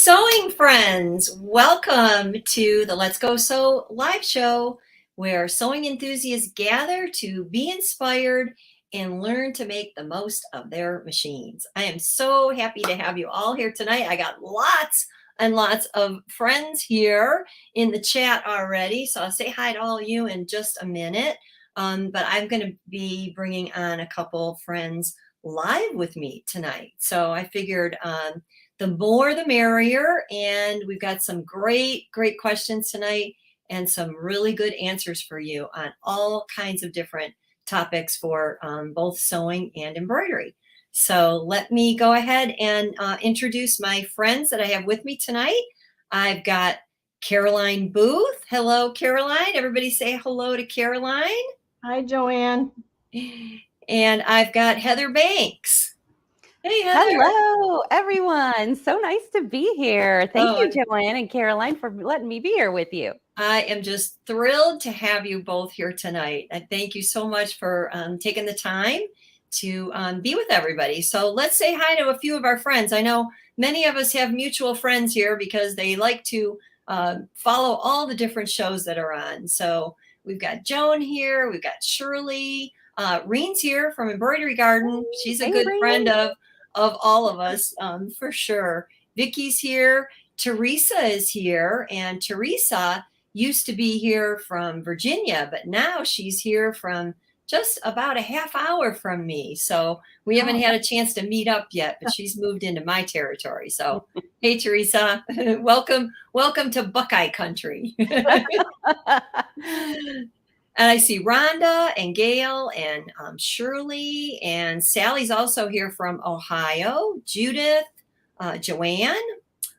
Sewing friends, welcome to the Let's Go Sew live show where sewing enthusiasts gather to be inspired and learn to make the most of their machines. I am so happy to have you all here tonight. I got lots and lots of friends here in the chat already, so I'll say hi to all of you in just a minute. But I'm going to be bringing on a couple friends live with me tonight. So I figured the more the merrier, and we've got some great questions tonight and some really good answers for you on all kinds of different topics for both sewing and embroidery. So let me go ahead and introduce my friends that I have with me tonight. I've got Caroline Booth. Hello, Caroline. Everybody say hello to Caroline. Hi, Joanne. And I've got Heather Banks. Hey, Heather. Hello, everyone. So nice to be here. Thank you, Joanne and Caroline, for letting me be here with you. I am just thrilled to have you both here tonight. And thank you so much for taking the time to be with everybody. So let's say hi to a few of our friends. I know many of us have mutual friends here because they like to follow all the different shows that are on. So we've got Joan here. We've got Shirley. Reen's here from Embroidery Garden. She's a good friend of all of us, for sure. Vicky's here. Teresa is here. And Teresa used to be here from Virginia, but now she's here from just about a half hour from me. So we haven't had a chance to meet up yet, but she's moved into my territory. So, hey, Teresa, welcome to Buckeye Country. And I see Rhonda and Gail and Shirley, and Sally's also here from Ohio. Judith, Joanne,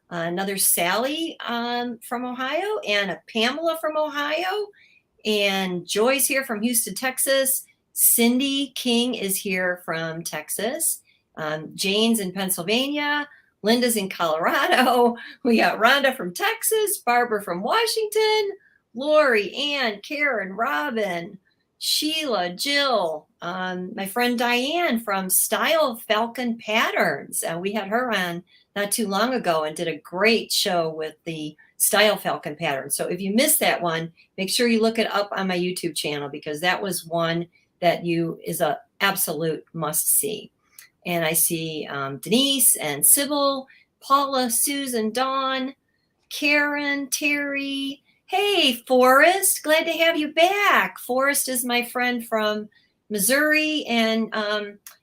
another Sally from Ohio, and a Pamela from Ohio. And Joy's here from Houston, Texas. Cindy King is here from Texas. Jane's in Pennsylvania. Linda's in Colorado. We got Rhonda from Texas. Barbara from Washington. Lori, Ann, Karen, Robin, Sheila, Jill, my friend Diane from Style Falcon Patterns. We had her on not too long ago and did a great show with the Style Falcon Patterns. So if you missed that one, make sure you look it up on my YouTube channel because that was one that is a absolute must see. And I see Denise and Sybil, Paula, Susan, Dawn, Karen, Terry. Hey, Forrest, glad to have you back. Forrest is my friend from Missouri, and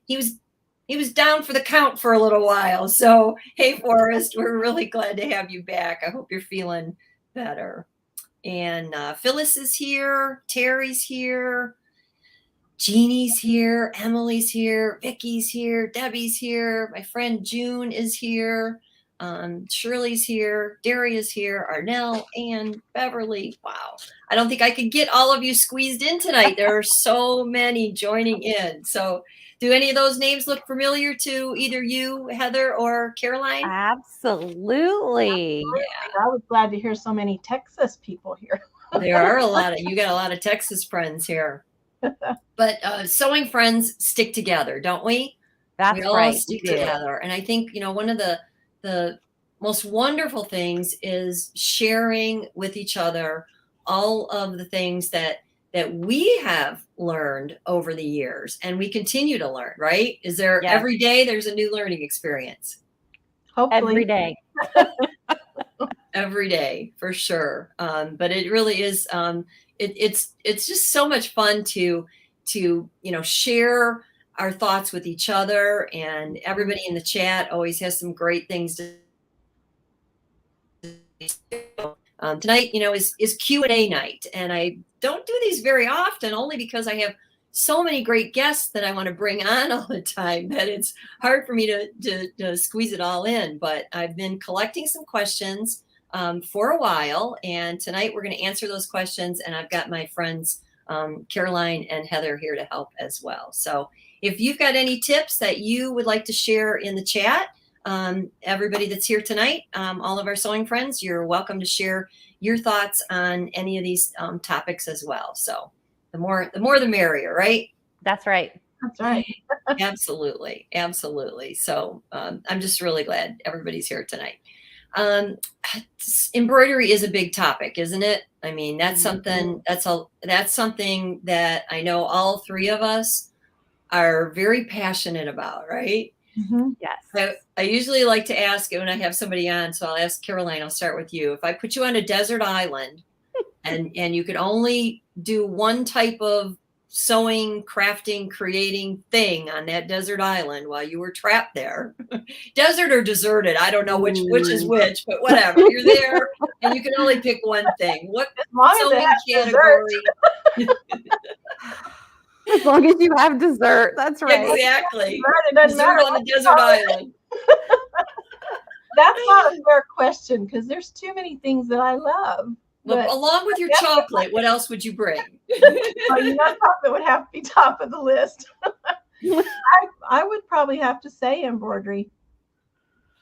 he was down for the count for a little while. So, hey, Forrest, we're really glad to have you back. I hope you're feeling better. And Phyllis is here. Terry's here. Jeannie's here. Emily's here. Vicky's here. Debbie's here. My friend June is here. Shirley's here, Daria's here, Arnell, and Beverly. Wow. I don't think I could get all of you squeezed in tonight. There are so many joining in. So do any of those names look familiar to either you, Heather, or Caroline? Absolutely. Yeah. I was glad to hear so many Texas people here. There are you got a lot of Texas friends here. But sewing friends stick together, don't we? That's we all right. stick together. And I think, one of the most wonderful things is sharing with each other all of the things that we have learned over the years and we continue to learn, right? Is there every day there's a new learning experience? Hopefully. Every day. Every day, for sure. But it really is, it's just so much fun to share our thoughts with each other, and everybody in the chat always has some great things to tonight, is Q&A night, and I don't do these very often only because I have so many great guests that I want to bring on all the time that it's hard for me to squeeze it all in. But I've been collecting some questions for a while, and tonight we're going to answer those questions, and I've got my friends Caroline and Heather here to help as well. So if you've got any tips that you would like to share in the chat, everybody that's here tonight, all of our sewing friends, you're welcome to share your thoughts on any of these topics as well. So the more the merrier, right? That's right. That's right. Absolutely. So I'm just really glad everybody's here tonight. Um, embroidery is a big topic, isn't it? I mean, that's something that's something that I know all three of us are very passionate about, right? Mm-hmm. Yes. I usually like to ask when I have somebody on, so I'll ask Caroline, I'll start with you. If I put you on a desert island and you could only do one type of sewing, crafting, creating thing on that desert island while you were trapped there, desert or deserted, I don't know which is which, but whatever. You're there and you can only pick one thing. What As long as it sewing has dessert. category? As long as you have dessert, that's right. Exactly. It doesn't Dessert matter on the desert island. That's not a fair question because there's too many things that I love. Well, But along with your chocolate, what else would you bring? chocolate would have to be top of the list. I would probably have to say embroidery.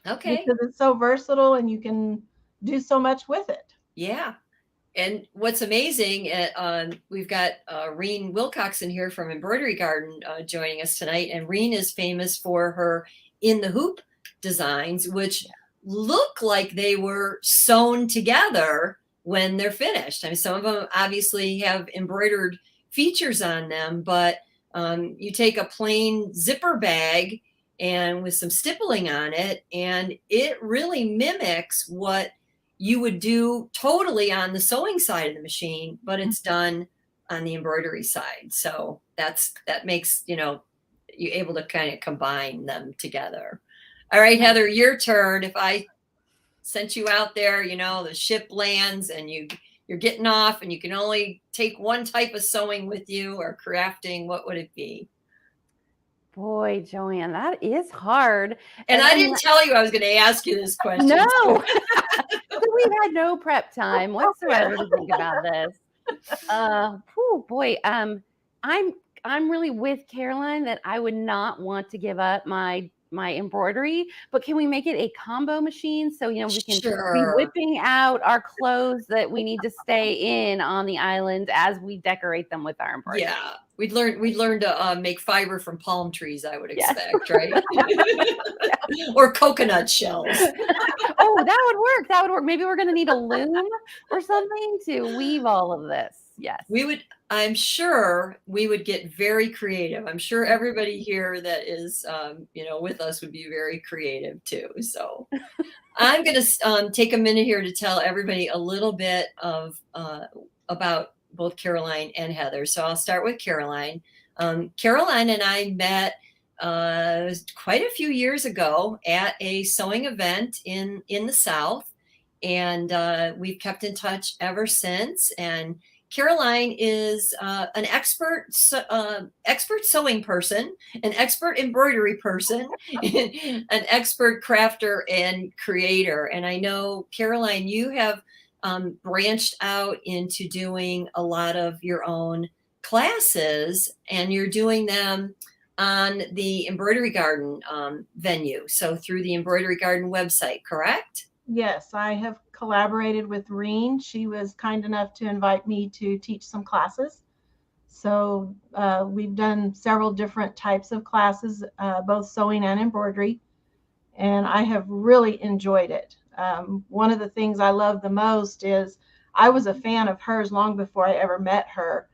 Okay. Because it's so versatile and you can do so much with it. Yeah. And what's amazing, we've got Reen Wilcoxon here from Embroidery Garden joining us tonight. And Reen is famous for her in the hoop designs, which look like they were sewn together when they're finished. I mean, some of them obviously have embroidered features on them, but you take a plain zipper bag and with some stippling on it, and it really mimics what you would do totally on the sewing side of the machine, but it's done on the embroidery side. So that makes, you able to kind of combine them together. All right, Heather, your turn. If I sent you out there, the ship lands and you're getting off and you can only take one type of sewing with you or crafting, what would it be? Boy, Joanne, that is hard. And I didn't tell you I was going to ask you this question. No. We had no prep time whatsoever to think about this. Boy, I'm really with Caroline that I would not want to give up my embroidery, but can we make it a combo machine so we can be whipping out our clothes that we need to stay in on the island as we decorate them with our embroidery? Yeah, we'd learn to make fiber from palm trees, I would expect, right? Or coconut shells. Oh, that would work. That would work. Maybe we're going to need a loom or something to weave all of this. Yes. I'm sure we would get very creative. I'm sure everybody here that is, with us would be very creative too. So I'm going to take a minute here to tell everybody a little bit about both Caroline and Heather. So I'll start with Caroline. Caroline and I met quite a few years ago at a sewing event in the South, and we've kept in touch ever since. And Caroline is an expert sewing person, an expert embroidery person, an expert crafter and creator. And I know, Caroline, you have branched out into doing a lot of your own classes, and you're doing them on the Embroidery Garden venue. So through the Embroidery Garden website, correct? Yes, I have collaborated with Reen. She was kind enough to invite me to teach some classes. So we've done several different types of classes, both sewing and embroidery, and I have really enjoyed it. One of the things I love the most is I was a fan of hers long before I ever met her.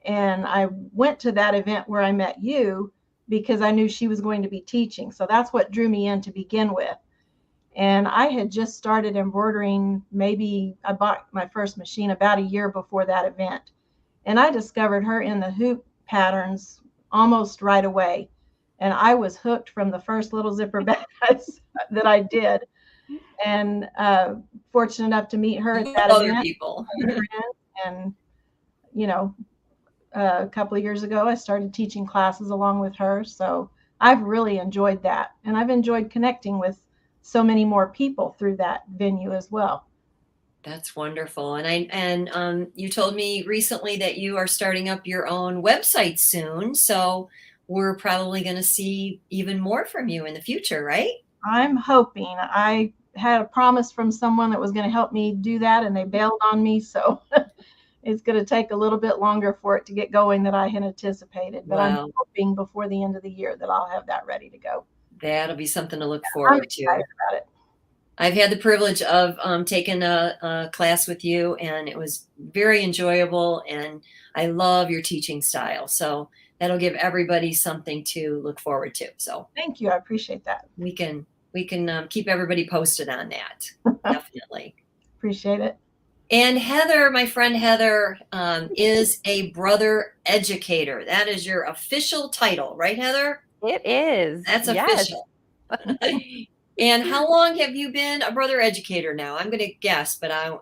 And I went to that event where I met you because I knew she was going to be teaching. So that's what drew me in to begin with. And I had just started embroidering. Maybe I bought my first machine about a year before that event. And I discovered her in the hoop patterns almost right away. And I was hooked from the first little zipper bag that I did. And fortunate enough to meet her at that event. People. And, a couple of years ago, I started teaching classes along with her. So I've really enjoyed that. And I've enjoyed connecting with so many more people through that venue as well. That's wonderful. And you told me recently that you are starting up your own website soon. So we're probably going to see even more from you in the future, right? I'm hoping. I had a promise from someone that was going to help me do that, and they bailed on me. So it's going to take a little bit longer for it to get going than I had anticipated. But I'm hoping before the end of the year that I'll have that ready to go. That'll be something to look forward to. I'm excited about it. I've had the privilege of taking a class with you, and it was very enjoyable, and I love your teaching style. So that'll give everybody something to look forward to. So Thank you. I appreciate that. we can keep everybody posted on that. Definitely. Appreciate it. And Heather, my friend Heather, is a brother educator. That is your official title, right, Heather? It is. That's Yes. official. And how long have you been a brother educator now? I'm going to guess, but I'm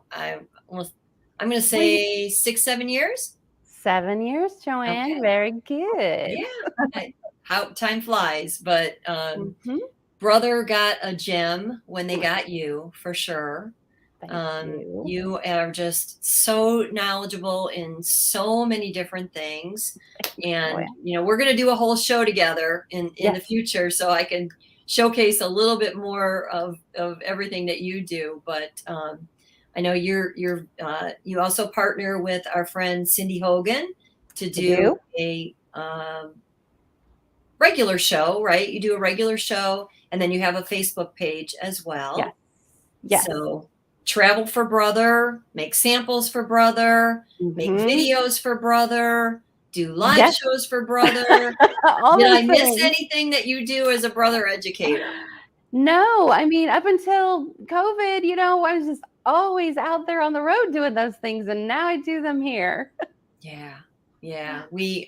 going to say 6, 7 years. 7 years, Joanne. Okay. Very good. Yeah. How time flies, but Mhm. brother got a gem when they got you, for sure. Thank you. You are just so knowledgeable in so many different things. And, we're going to do a whole show together in the future, so I can showcase a little bit more of everything that you do. But I know you also partner with our friend Cindy Hogan to do a regular show, right? You do a regular show, and then you have a Facebook page as well. Yes. So travel for brother, make samples for brother, make videos for brother, do live shows for brother. Did I miss anything that you do as a brother educator? No, I mean, up until COVID, I was just always out there on the road doing those things, and now I do them here. Yeah. We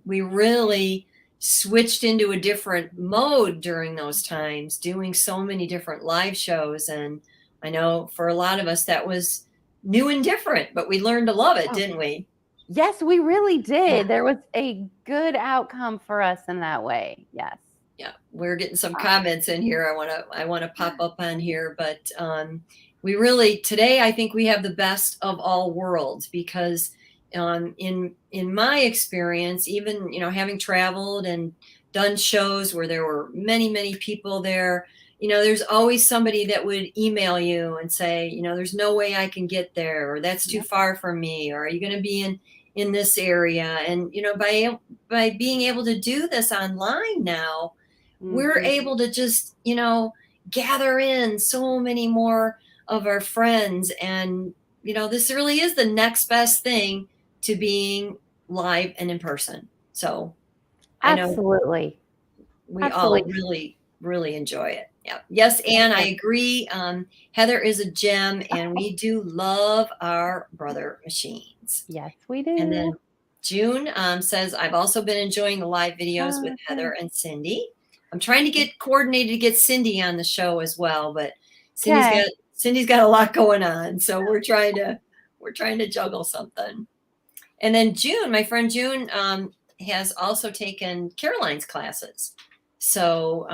really switched into a different mode during those times, doing so many different live shows. And I know for a lot of us that was new and different, but we learned to love it, didn't we? Yes, we really did. Yeah. There was a good outcome for us in that way. Yes. Yeah, we're getting some comments in here. I want to pop up on here, but we really today I think we have the best of all worlds, because in my experience, even having traveled and done shows where there were many people there, there's always somebody that would email you and say, there's no way I can get there, or that's too far from me, or are you going to be in this area? And by being able to do this online now, we're able to just gather in so many more of our friends, and this really is the next best thing to being live and in person. So absolutely, we all really enjoy it. Yeah. Yes, Anne, I agree. Heather is a gem, and we do love our brother machines. Yes, we do. And then June says, I've also been enjoying the live videos with Heather and Cindy. I'm trying to get coordinated to get Cindy on the show as well, but Cindy's got a lot going on, so we're trying to juggle something. And then June, my friend June, has also taken Caroline's classes. So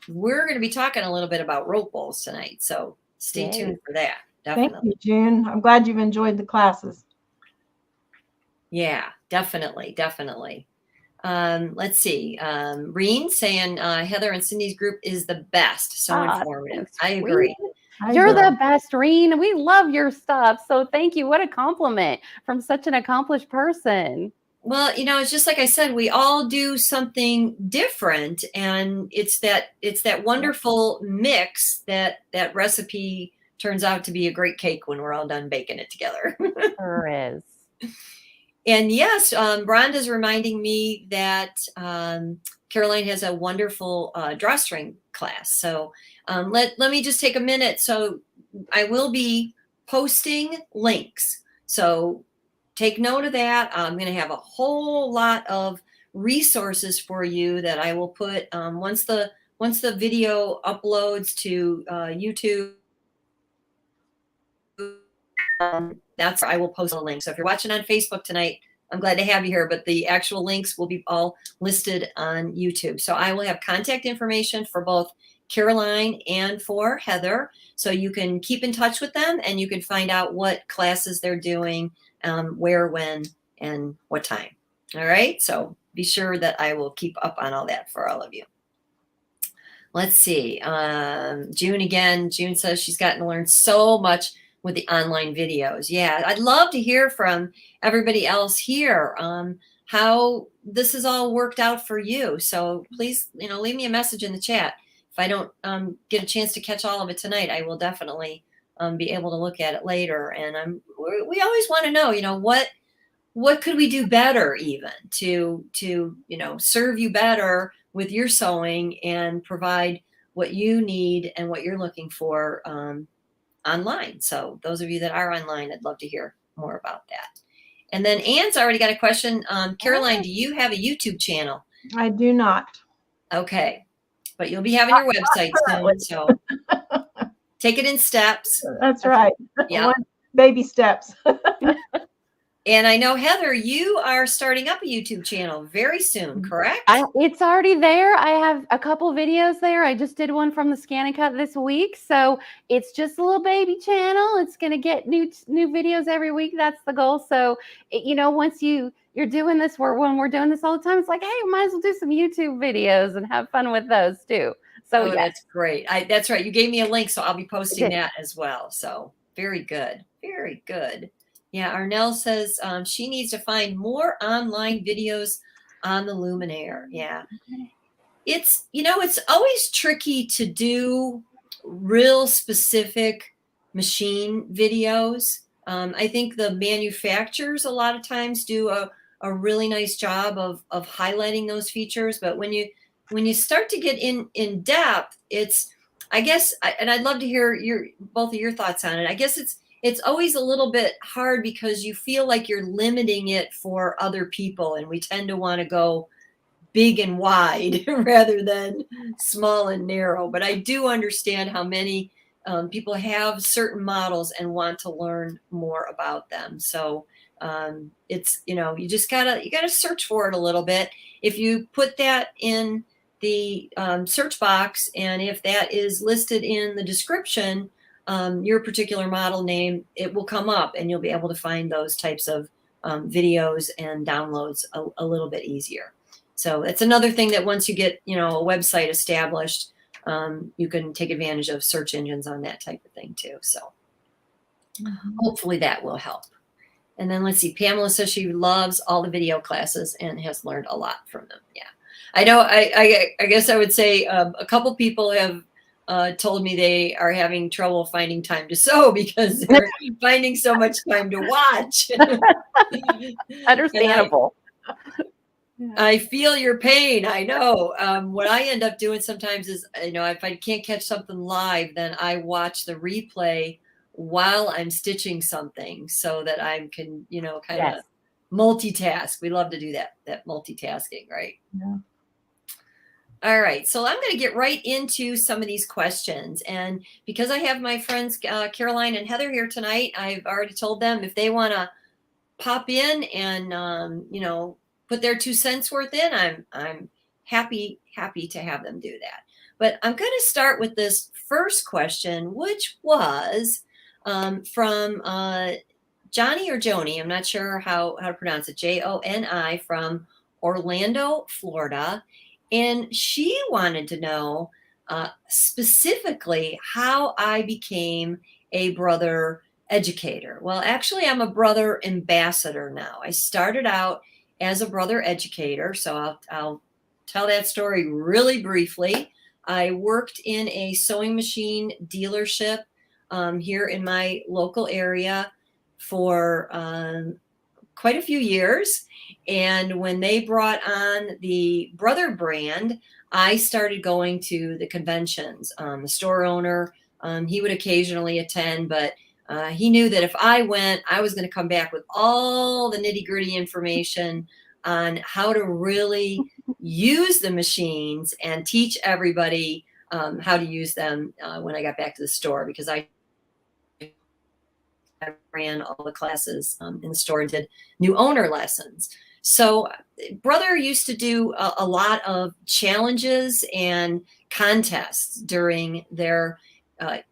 we're going to be talking a little bit about rope bowls tonight. So stay tuned for that. Definitely. Thank you, June. I'm glad you've enjoyed the classes. Yeah, definitely. Let's see. Reen saying Heather and Cindy's group is the best. So informative. Thanks, I agree. You're the best, Reen. We love your stuff. So thank you. What a compliment from such an accomplished person. Well, it's just like I said, we all do something different, and it's that wonderful mix that recipe turns out to be a great cake when we're all done baking it together. Sure is. And yes, Rhonda's reminding me that Caroline has a wonderful drawstring class. So let me just take a minute. So I will be posting links. So take note of that. I'm going to have a whole lot of resources for you that I will put once the video uploads to YouTube. That's where I will post a link. So if you're watching on Facebook tonight, I'm glad to have you here, but the actual links will be all listed on YouTube. So I will have contact information for both Caroline and for Heather, so you can keep in touch with them and you can find out what classes they're doing, where, when, and what time. All right. So be sure that I will keep up on all that for all of you. Let's see. June again. June says she's gotten to learn so much with the online videos. Yeah, I'd love to hear from everybody else here how this has all worked out for you. So please, leave me a message in the chat. if I don't get a chance to catch all of it tonight, I will definitely be able to look at it later. And we always want to know, what could we do better, even to serve you better with your sewing and provide what you need and what you're looking for online. So those of you that are online, I'd love to hear more about that. And then Anne's already got a question. Caroline, do you have a YouTube channel? I do not. Okay, but you'll be having your website soon, so take it in steps. That's right. Yeah. Baby steps. And I know, Heather, you are starting up a YouTube channel very soon, correct? It's already there. I have a couple videos there. I just did one from the Scan and Cut this week. So it's just a little baby channel. It's going to get new videos every week. That's the goal. So, once you're doing this, when we're doing this all the time, it's like, hey, we might as well do some YouTube videos and have fun with those too. So yeah. That's great. That's right. You gave me a link, so I'll be posting that as well. So very good. Very good. Yeah, Arnell says she needs to find more online videos on the Luminaire. Yeah. It's always tricky to do real specific machine videos. I think the manufacturers a lot of times do a really nice job of highlighting those features. But when you start to get in depth, I guess, and I'd love to hear both of your thoughts on it. I guess it's always a little bit hard because you feel like you're limiting it for other people, and we tend to want to go big and wide rather than small and narrow. But I do understand how many people have certain models and want to learn more about them. So it's, you just gotta search for it a little bit. If you put that in the search box, and if that is listed in the description, your particular model name, it will come up, and you'll be able to find those types of videos and downloads a little bit easier. So it's another thing that once you get, a website established, you can take advantage of search engines on that type of thing too. So hopefully that will help. And then let's see, Pamela says she loves all the video classes and has learned a lot from them. Yeah, I know. I guess I would say a couple people have told me they are having trouble finding time to sew because they're finding so much time to watch. Understandable. I feel your pain. I know. What I end up doing sometimes is, if I can't catch something live, then I watch the replay while I'm stitching something so that I can, kind of multitask. We love to do that multitasking, right? Yeah. All right, so I'm going to get right into some of these questions. And because I have my friends Caroline and Heather here tonight, I've already told them if they want to pop in and, put their 2 cents worth in, I'm happy to have them do that. But I'm going to start with this first question, which was from Johnny or Joni. I'm not sure how to pronounce it. Joni from Orlando, Florida. And she wanted to know specifically how I became a brother educator. Well, actually, I'm a brother ambassador now. I started out as a brother educator, so I'll tell that story really briefly. I worked in a sewing machine dealership here in my local area for quite a few years. And when they brought on the Brother brand, I started going to the conventions. The store owner, he would occasionally attend, but he knew that if I went, I was going to come back with all the nitty-gritty information on how to really use the machines and teach everybody how to use them when I got back to the store, because I ran all the classes in the store and did new owner lessons. So Brother used to do a lot of challenges and contests during their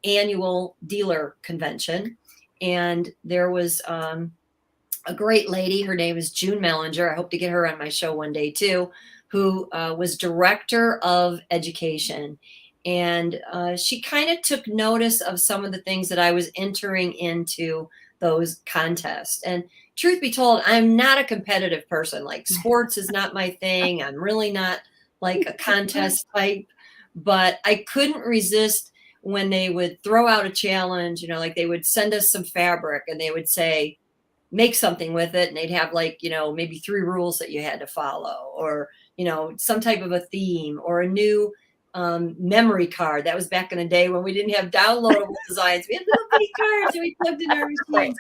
annual dealer convention. And there was a great lady, her name is June Mellinger. I hope to get her on my show one day too, who was director of education. And she kind of took notice of some of the things that I was entering into those contests. And truth be told, I'm not a competitive person. Like, sports is not my thing. I'm really not like a contest type. but I couldn't resist when they would throw out a challenge, you know, like they would send us some fabric and they would say, make something with it. And they'd have like, you know, maybe 3 rules that you had to follow, or, you know, some type of a theme or a new memory card. That was back in the day when we didn't have downloadable designs. We had little bitty cards that we plugged in our machines.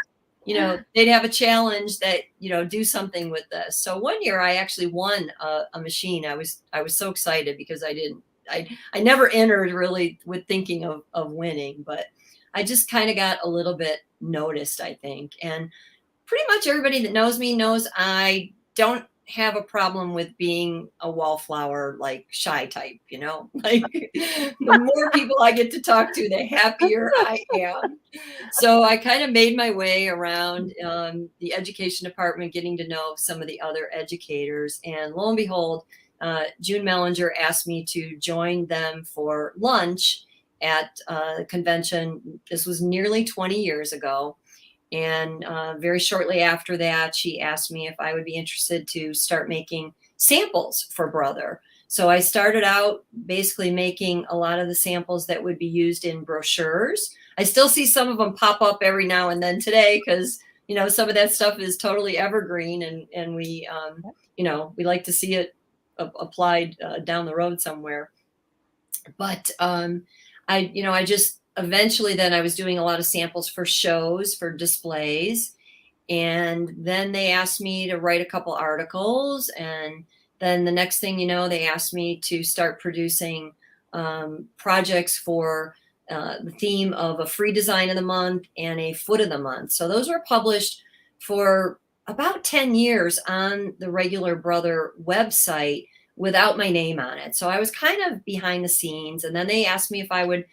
You know, they'd have a challenge that, you know, do something with this. So one year I actually won a machine. I was so excited because I never entered really with thinking of winning, but I just kind of got a little bit noticed, I think. And pretty much everybody that knows me knows I don't have a problem with being a wallflower, like shy type, you know, like the more people I get to talk to, the happier I am. So I kind of made my way around the education department, getting to know some of the other educators. And lo and behold, June Mellinger asked me to join them for lunch at the convention. This was nearly 20 years ago. And very shortly after that, she asked me if I would be interested to start making samples for Brother. So I started out basically making a lot of the samples that would be used in brochures. I still see some of them pop up every now and then today because, you know, some of that stuff is totally evergreen, and we, you know, we like to see it applied down the road somewhere. But I just eventually then I was doing a lot of samples for shows, for displays. And then they asked me to write a couple articles. And then the next thing you know, they asked me to start producing projects for the theme of a free design of the month and a foot of the month. So those were published for about 10 years on the regular Brother website without my name on it. So I was kind of behind the scenes. And then they asked me if I would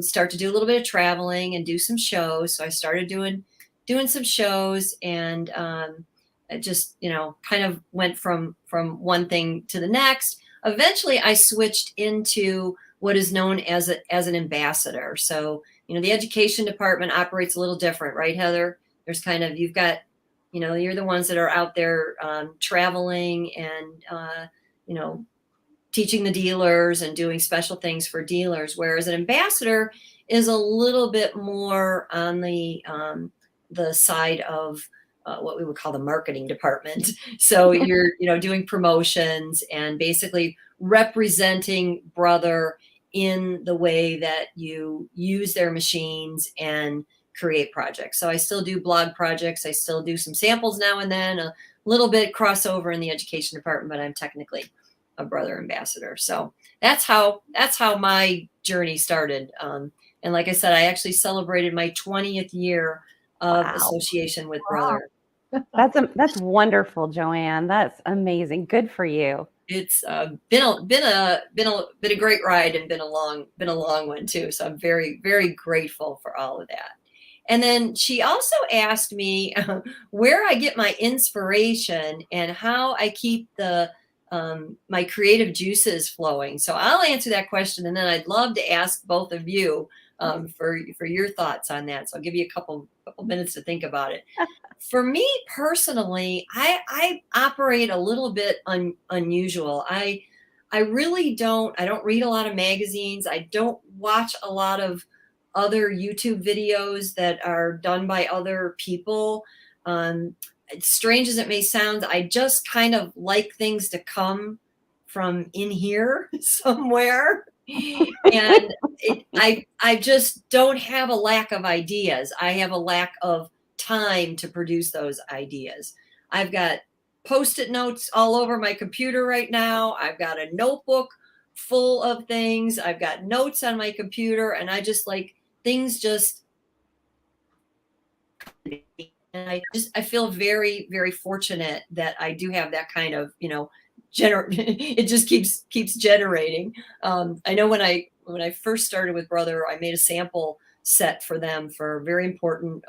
start to do a little bit of traveling and do some shows. So I started doing some shows, and it just, you know, kind of went from one thing to the next. Eventually I switched into what is known as an ambassador. So, you know, the education department operates a little different, right, Heather? There's kind of, you've got, you know, you're the ones that are out there traveling and, you know, teaching the dealers and doing special things for dealers, whereas an ambassador is a little bit more on the side of what we would call the marketing department. So you're, you know, doing promotions and basically representing Brother in the way that you use their machines and create projects. So I still do blog projects. I still do some samples now and then, a little bit crossover in the education department, but I'm technically a Brother ambassador. So that's how my journey started. And like I said, I actually celebrated my 20th year of association with Brother. That's wonderful, Joanne. That's amazing. Good for you. It's been a great ride, and been a long one too. So I'm very, very grateful for all of that. And then she also asked me where I get my inspiration and how I keep my creative juices flowing. So I'll answer that question, and then I'd love to ask both of you for your thoughts on that. So I'll give you a couple minutes to think about it. For me personally, I operate a little bit unusual. I really don't read a lot of magazines. I don't watch a lot of other YouTube videos that are done by other people. Strange as it may sound, I just kind of like things to come from in here somewhere. And I just don't have a lack of ideas. I have a lack of time to produce those ideas. I've got Post-it notes all over my computer right now. I've got a notebook full of things. I've got notes on my computer, and I just like things just, and I feel very, very fortunate that I do have that kind of, you know, it just keeps generating. I know when I first started with Brother, I made a sample set for them for a very important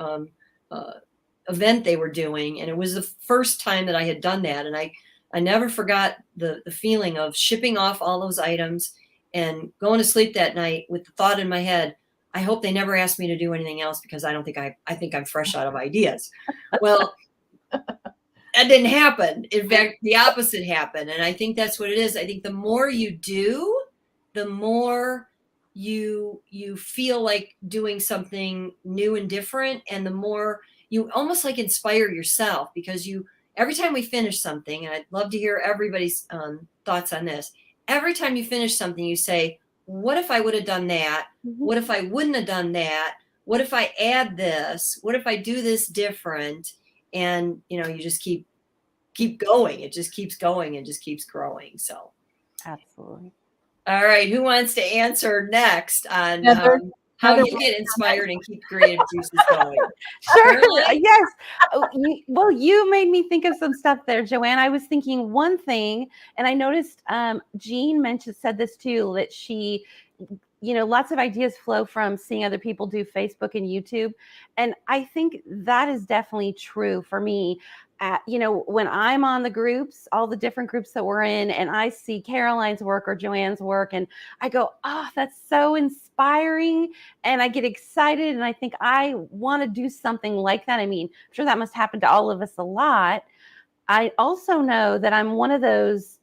event they were doing, and it was the first time that I had done that, and I never forgot the feeling of shipping off all those items and going to sleep that night with the thought in my head, I hope they never ask me to do anything else, because I think I'm fresh out of ideas. Well, that didn't happen. In fact, the opposite happened. And I think that's what it is. I think the more you do, the more you feel like doing something new and different, and the more you almost like inspire yourself, because you, every time we finish something, and I'd love to hear everybody's thoughts on this. Every time you finish something, you say, what if I would have done that? What if I wouldn't have done that? What if I add this? What if I do this different? And, you know, you just keep going. It just keeps going and just keeps growing. So, Absolutely. all right. Who wants to answer next on how Heather, you get inspired and keep creative juices going? Sure. Caroline? Yes. Well, you made me think of some stuff there, Joanne. I was thinking one thing, and I noticed Jean said this too, that she, you know, lots of ideas flow from seeing other people do Facebook and YouTube. And I think that is definitely true for me. You know, when I'm on the groups, all the different groups that we're in, and I see Caroline's work or Joanne's work, and I go, oh, that's so inspiring. And I get excited, and I think I want to do something like that. I mean, I'm sure that must happen to all of us a lot. I also know that I'm one of those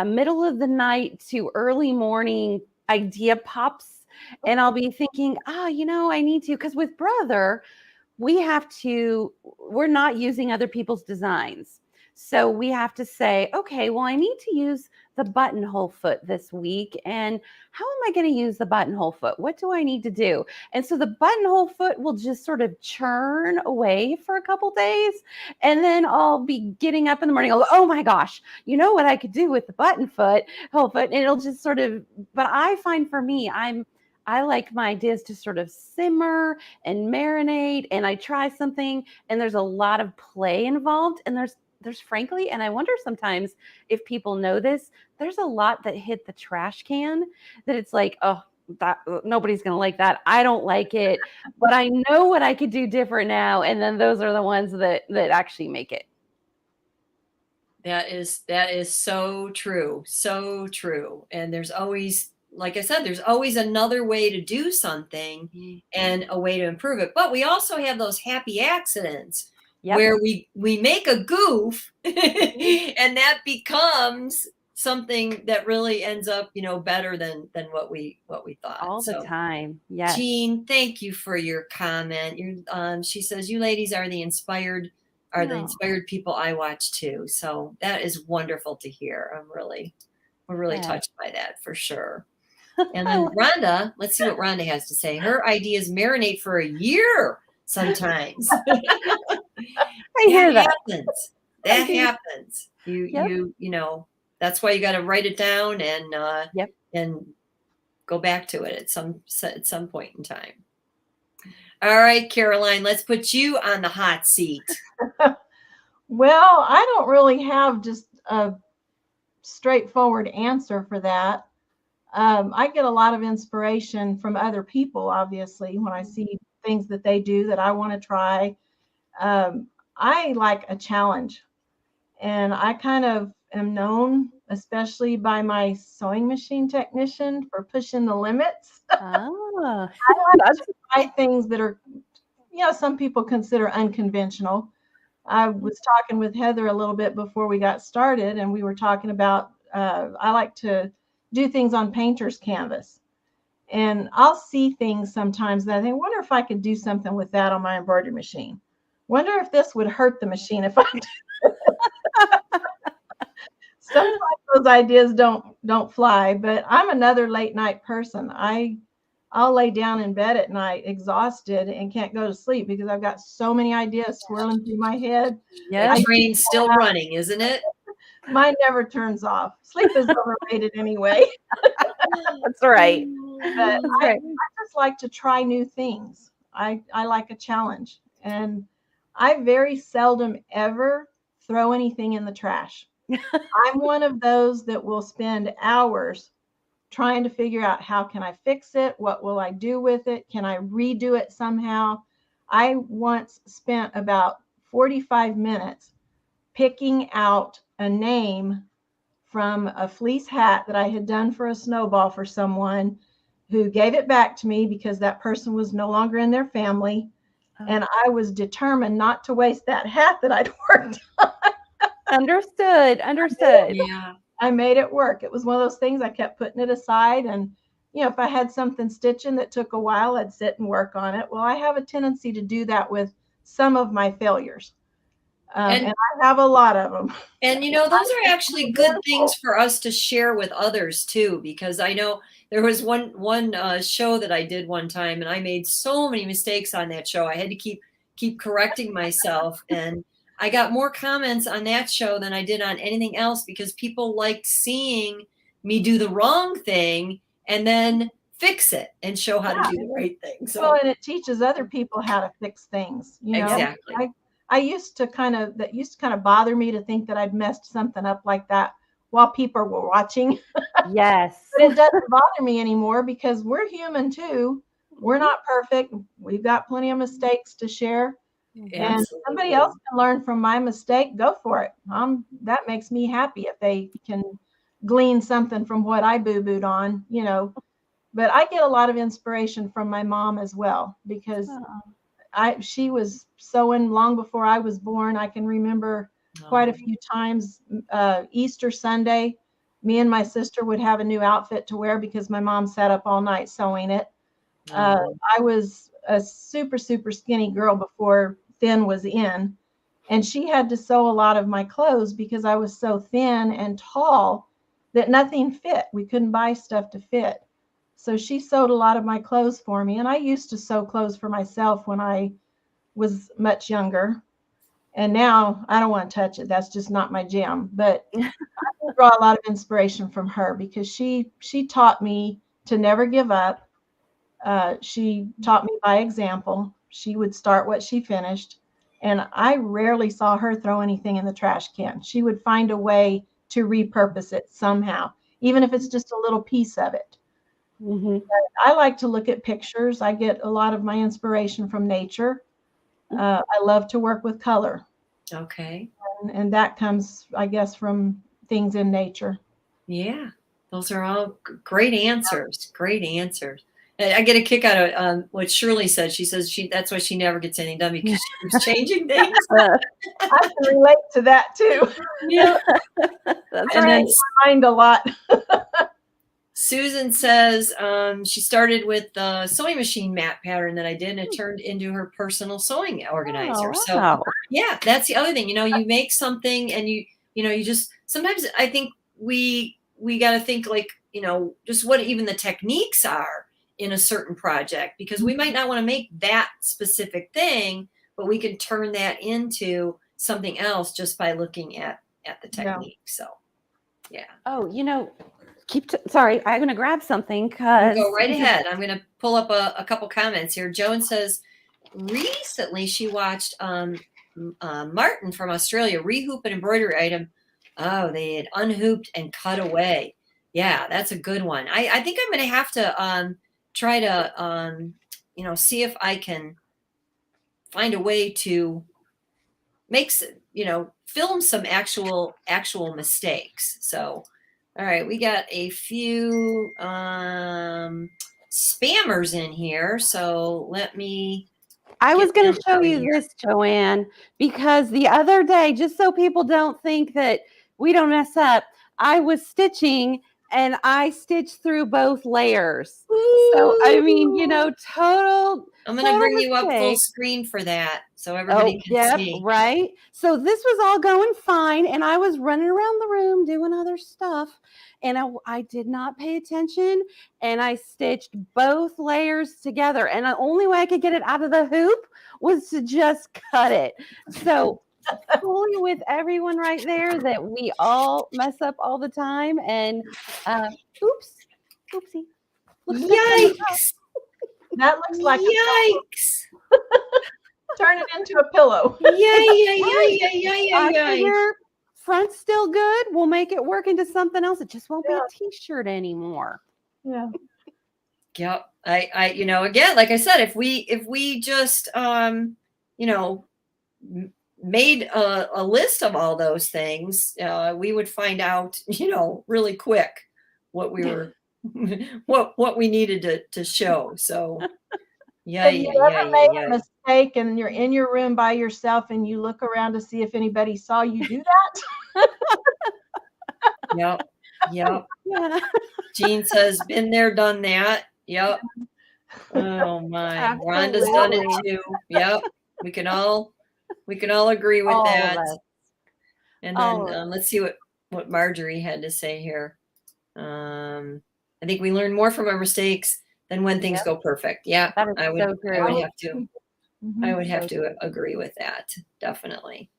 middle of the night to early morning idea pops, and I'll be thinking, you know, I need to, because with Brother, we're not using other people's designs. So we have to say, okay, well, I need to use the buttonhole foot this week. And how am I going to use the buttonhole foot? What do I need to do? And so the buttonhole foot will just sort of churn away for a couple days. And then I'll be getting up in the morning. I'll go, oh my gosh, you know what I could do with the whole foot. And it'll just sort of, but I find for me, I like my ideas to sort of simmer and marinate, and I try something, and there's a lot of play involved, and there's frankly, and I wonder sometimes if people know this, there's a lot that hit the trash can that it's like, oh, that nobody's going to like that. I don't like it, but I know what I could do different now. And then those are the ones that actually make it. That is so true. So true. And there's always, like I said, there's always another way to do something and a way to improve it. But we also have those happy accidents where we make a goof and that becomes something that really ends up, you know, better than what we thought. All the time. Yes. Jean, thank you for your comment. She says, you ladies are the inspired people I watch too. So that is wonderful to hear. We're really touched by that for sure. And then Rhonda, let's see what Rhonda has to say. Her ideas marinate for a year sometimes. I hear that. Happens. That happens. You know, that's why you got to write it down and go back to it at some point in time. All right, Caroline, let's put you on the hot seat. Well, I don't really have just a straightforward answer for that. I get a lot of inspiration from other people, obviously, when I see things that they do that I want to try. I like a challenge, and I kind of am known, especially by my sewing machine technician, for pushing the limits. I like to try things that are, you know, some people consider unconventional. I was talking with Heather a little bit before we got started, and we were talking about I like to do things on painter's canvas. And I'll see things sometimes that I think, wonder if I could do something with that on my embroidery machine. Wonder if this would hurt the machine if I do. Sometimes those ideas don't fly, but I'm another late night person. I'll lay down in bed at night exhausted and can't go to sleep because I've got so many ideas swirling through my head. The train's still running, isn't it? Mine never turns off. Sleep is overrated anyway. That's right. But I just like to try new things. I like a challenge. And I very seldom ever throw anything in the trash. I'm one of those that will spend hours trying to figure out, how can I fix it? What will I do with it? Can I redo it somehow? I once spent about 45 minutes picking out a name from a fleece hat that I had done for a snowball for someone who gave it back to me because that person was no longer in their family. And I was determined not to waste that hat that I'd worked on. Understood. Yeah. I made it work. It was one of those things I kept putting it aside. And, if I had something stitching that took a while, I'd sit and work on it. Well, I have a tendency to do that with some of my failures. And I have a lot of them. And those are actually good things for us to share with others too, because I know there was one show that I did one time, and I made so many mistakes on that show. I had to keep correcting myself, and I got more comments on that show than I did on anything else because people liked seeing me do the wrong thing and then fix it and show how to do the right thing. So, well, and it teaches other people how to fix things. Exactly. I used to kind of bother me to think that I'd messed something up like that while people were watching. Yes. But it doesn't bother me anymore because we're human too. We're not perfect. We've got plenty of mistakes to share. And somebody else can learn from my mistake. Go for it. That makes me happy if they can glean something from what I boo-booed on, But I get a lot of inspiration from my mom as well because she was sewing long before I was born. I can remember quite a few times Easter Sunday, me and my sister would have a new outfit to wear because my mom sat up all night sewing it. I was a super, super skinny girl before thin was in, and she had to sew a lot of my clothes because I was so thin and tall that nothing fit. We couldn't buy stuff to fit. So she sewed a lot of my clothes for me. And I used to sew clothes for myself when I was much younger. And now I don't want to touch it. That's just not my jam. But I draw a lot of inspiration from her because she taught me to never give up. She taught me by example. She would start what she finished. And I rarely saw her throw anything in the trash can. She would find a way to repurpose it somehow, even if it's just a little piece of it. Mm-hmm. I like to look at pictures. I get a lot of my inspiration from nature. I love to work with color. Okay. And that comes, I guess, from things in nature. Yeah. Those are all great answers. Great answers. I get a kick out of what Shirley said. She says that's why she never gets anything done because she keeps changing things. I can relate to that too. Yeah. That's And right. I mind a lot. Susan says she started with the sewing machine mat pattern that I did, and it turned into her personal sewing organizer. Oh, So wow. yeah, that's the other thing. You make something, and you just sometimes I think we got to think like just what even the techniques are in a certain project, because we might not want to make that specific thing, but we can turn that into something else just by looking at the technique. So yeah. Oh, sorry, I'm going to grab something because Go right ahead. I'm going to pull up a couple comments here. Joan says recently she watched Martin from Australia rehoop an embroidery item. Oh, they had unhooped and cut away. Yeah, that's a good one. I think I'm going to have to try to see if I can find a way to make film some actual mistakes. So all right, we got a few spammers in here, so let me. I was going to show you this, Joanne, because the other day, just so people don't think that we don't mess up, I was stitching and I stitched through both layers. Ooh. So, I mean, total. I'm going to bring you up full screen for that so everybody can see. Right. So this was all going fine, and I was running around the room doing other stuff, and I did not pay attention, and I stitched both layers together, and the only way I could get it out of the hoop was to just cut it. So fully with everyone right there that we all mess up all the time, and oopsie. Yikes. That looks like yikes. Turn it into a pillow. Yeah. Front's still good. We'll make it work into something else. It just won't be a t-shirt anymore. Yeah. Yep. I again, like I said, if we just made a list of all those things, we would find out, really quick what we were what we needed to show. So Have you ever made a mistake and you're in your room by yourself and you look around to see if anybody saw you do that? Yep. Yep. Yeah. Jean says, been there, done that. Yep. Oh my. Rhonda's done it Absolutely. too. Yep. We can all agree with All of that. us. And All then of us. let's see what Marjorie had to say here. I think we learn more from our mistakes than when things Yep. go perfect. Yeah, That is so I would true. have to Mhm. agree with that. Definitely.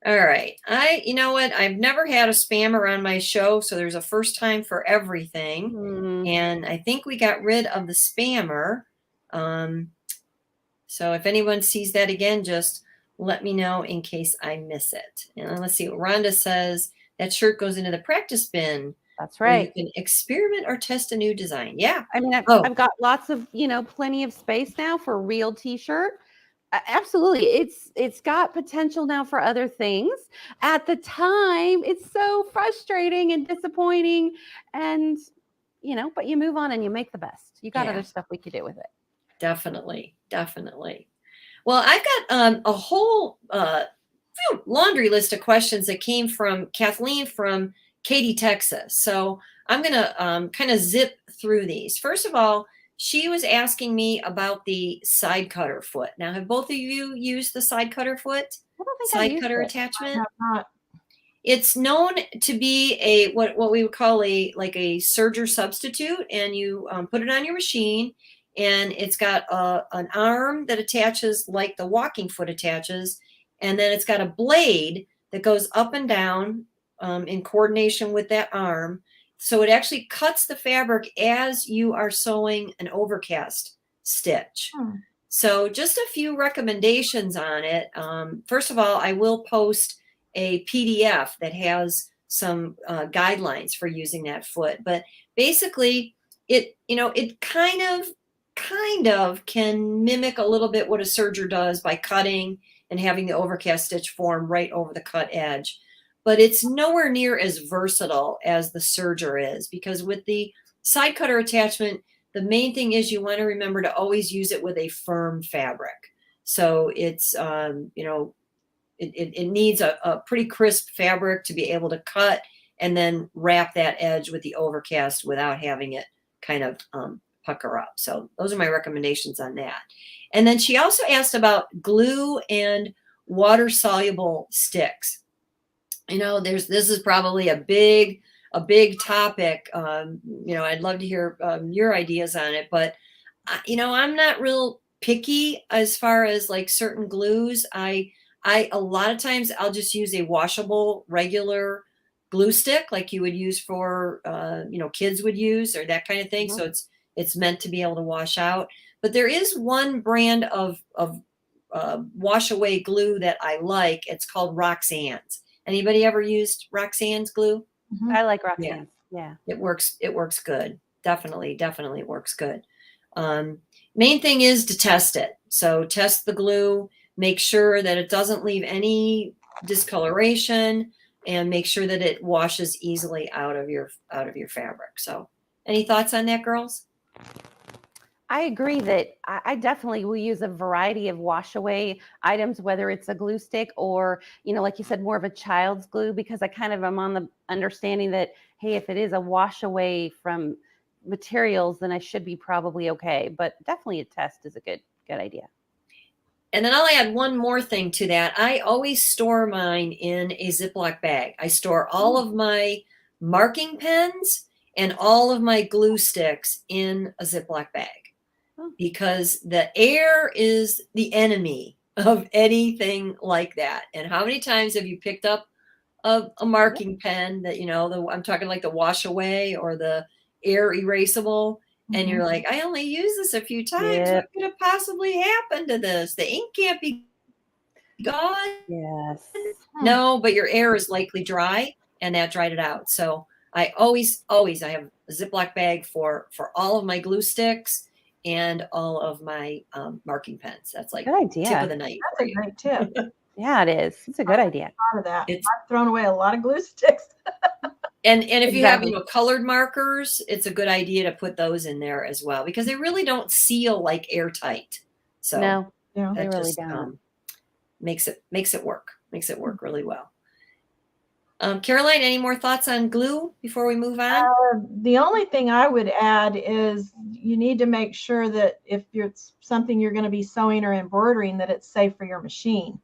All right. You know what? I've never had a spammer on my show, so there's a first time for everything. Mm, And I think we got rid of the spammer. So if anyone sees that again, just let me know in case I miss it. And let's see what Rhonda says. That shirt goes into the practice bin that's where you right. can experiment or test a new design. Yeah. I mean, Oh, I've got lots of, plenty of space now for a real t-shirt. Absolutely. It's got potential now for other things. At the time, it's so frustrating and disappointing and but you move on and you make the best. You got yeah, other stuff we could do with it. definitely. Definitely. Well, I've got a whole laundry list of questions that came from Kathleen from Katy, Texas. So I'm going to kind of zip through these. First of all, she was asking me about the side cutter foot. Now, have both of you used the side cutter foot? I don't think I've Side used cutter it. attachment? Have not. It's known to be a what we would call a serger substitute, and you put it on your machine, and it's got an arm that attaches like the walking foot attaches, and then it's got a blade that goes up and down in coordination with that arm. So it actually cuts the fabric as you are sewing an overcast stitch. Hmm. So just a few recommendations on it. First of all, I will post a PDF that has some guidelines for using that foot. But basically, it kind of can mimic a little bit what a serger does by cutting and having the overcast stitch form right over the cut edge. But it's nowhere near as versatile as the serger is, because with the side cutter attachment, the main thing is you want to remember to always use it with a firm fabric. So it's, it needs a pretty crisp fabric to be able to cut and then wrap that edge with the overcast without having it kind of pucker up. So those are my recommendations on that. And then she also asked about glue and water soluble sticks. This is probably a big topic. I'd love to hear your ideas on it, but I'm not real picky as far as like certain glues. I a lot of times I'll just use a washable regular glue stick like you would use for kids would use or that kind of thing. Mhm. So it's meant to be able to wash out. But there is one brand of wash away glue that I like. It's called Roxanne's. Anybody ever used Roxanne's glue? Mhm. I like Yeah, Roxanne. Yeah. it works. It works good. Definitely works good. Main thing is to test it. So test the glue, make sure that it doesn't leave any discoloration, and make sure that it washes easily out of your fabric. So, any thoughts on that, girls? I agree that I definitely will use a variety of wash away items, whether it's a glue stick or, like you said, more of a child's glue, because I kind of am on the understanding that, hey, if it is a wash away from materials, then I should be probably okay. But definitely a test is a good idea. And then I'll add one more thing to that. I always store mine in a Ziploc bag. I store all of my marking pens and all of my glue sticks in a Ziploc bag, because the air is the enemy of anything like that. And how many times have you picked up a marking pen that, I'm talking like the wash away or the air erasable, and you're like, I only use this a few times. Yep. What could have possibly happened to this? The ink can't be gone. Yes. No, but your air is likely dry, and that dried it out. So I always I have a Ziploc bag for all of my glue sticks and all of my marking pens. That's like Good idea. tip of the night. That's a great tip. Yeah, it is. It's a good idea. Thought of that. It's I've thrown away a lot of glue sticks. and if you Exactly. have colored markers, it's a good idea to put those in there as well, because they really don't seal like airtight. So No, Yeah. they that really just don't. makes it work really well. Caroline, any more thoughts on glue before we move on? The only thing I would add is you need to make sure that if it's something you're going to be sewing or embroidering, that it's safe for your machine.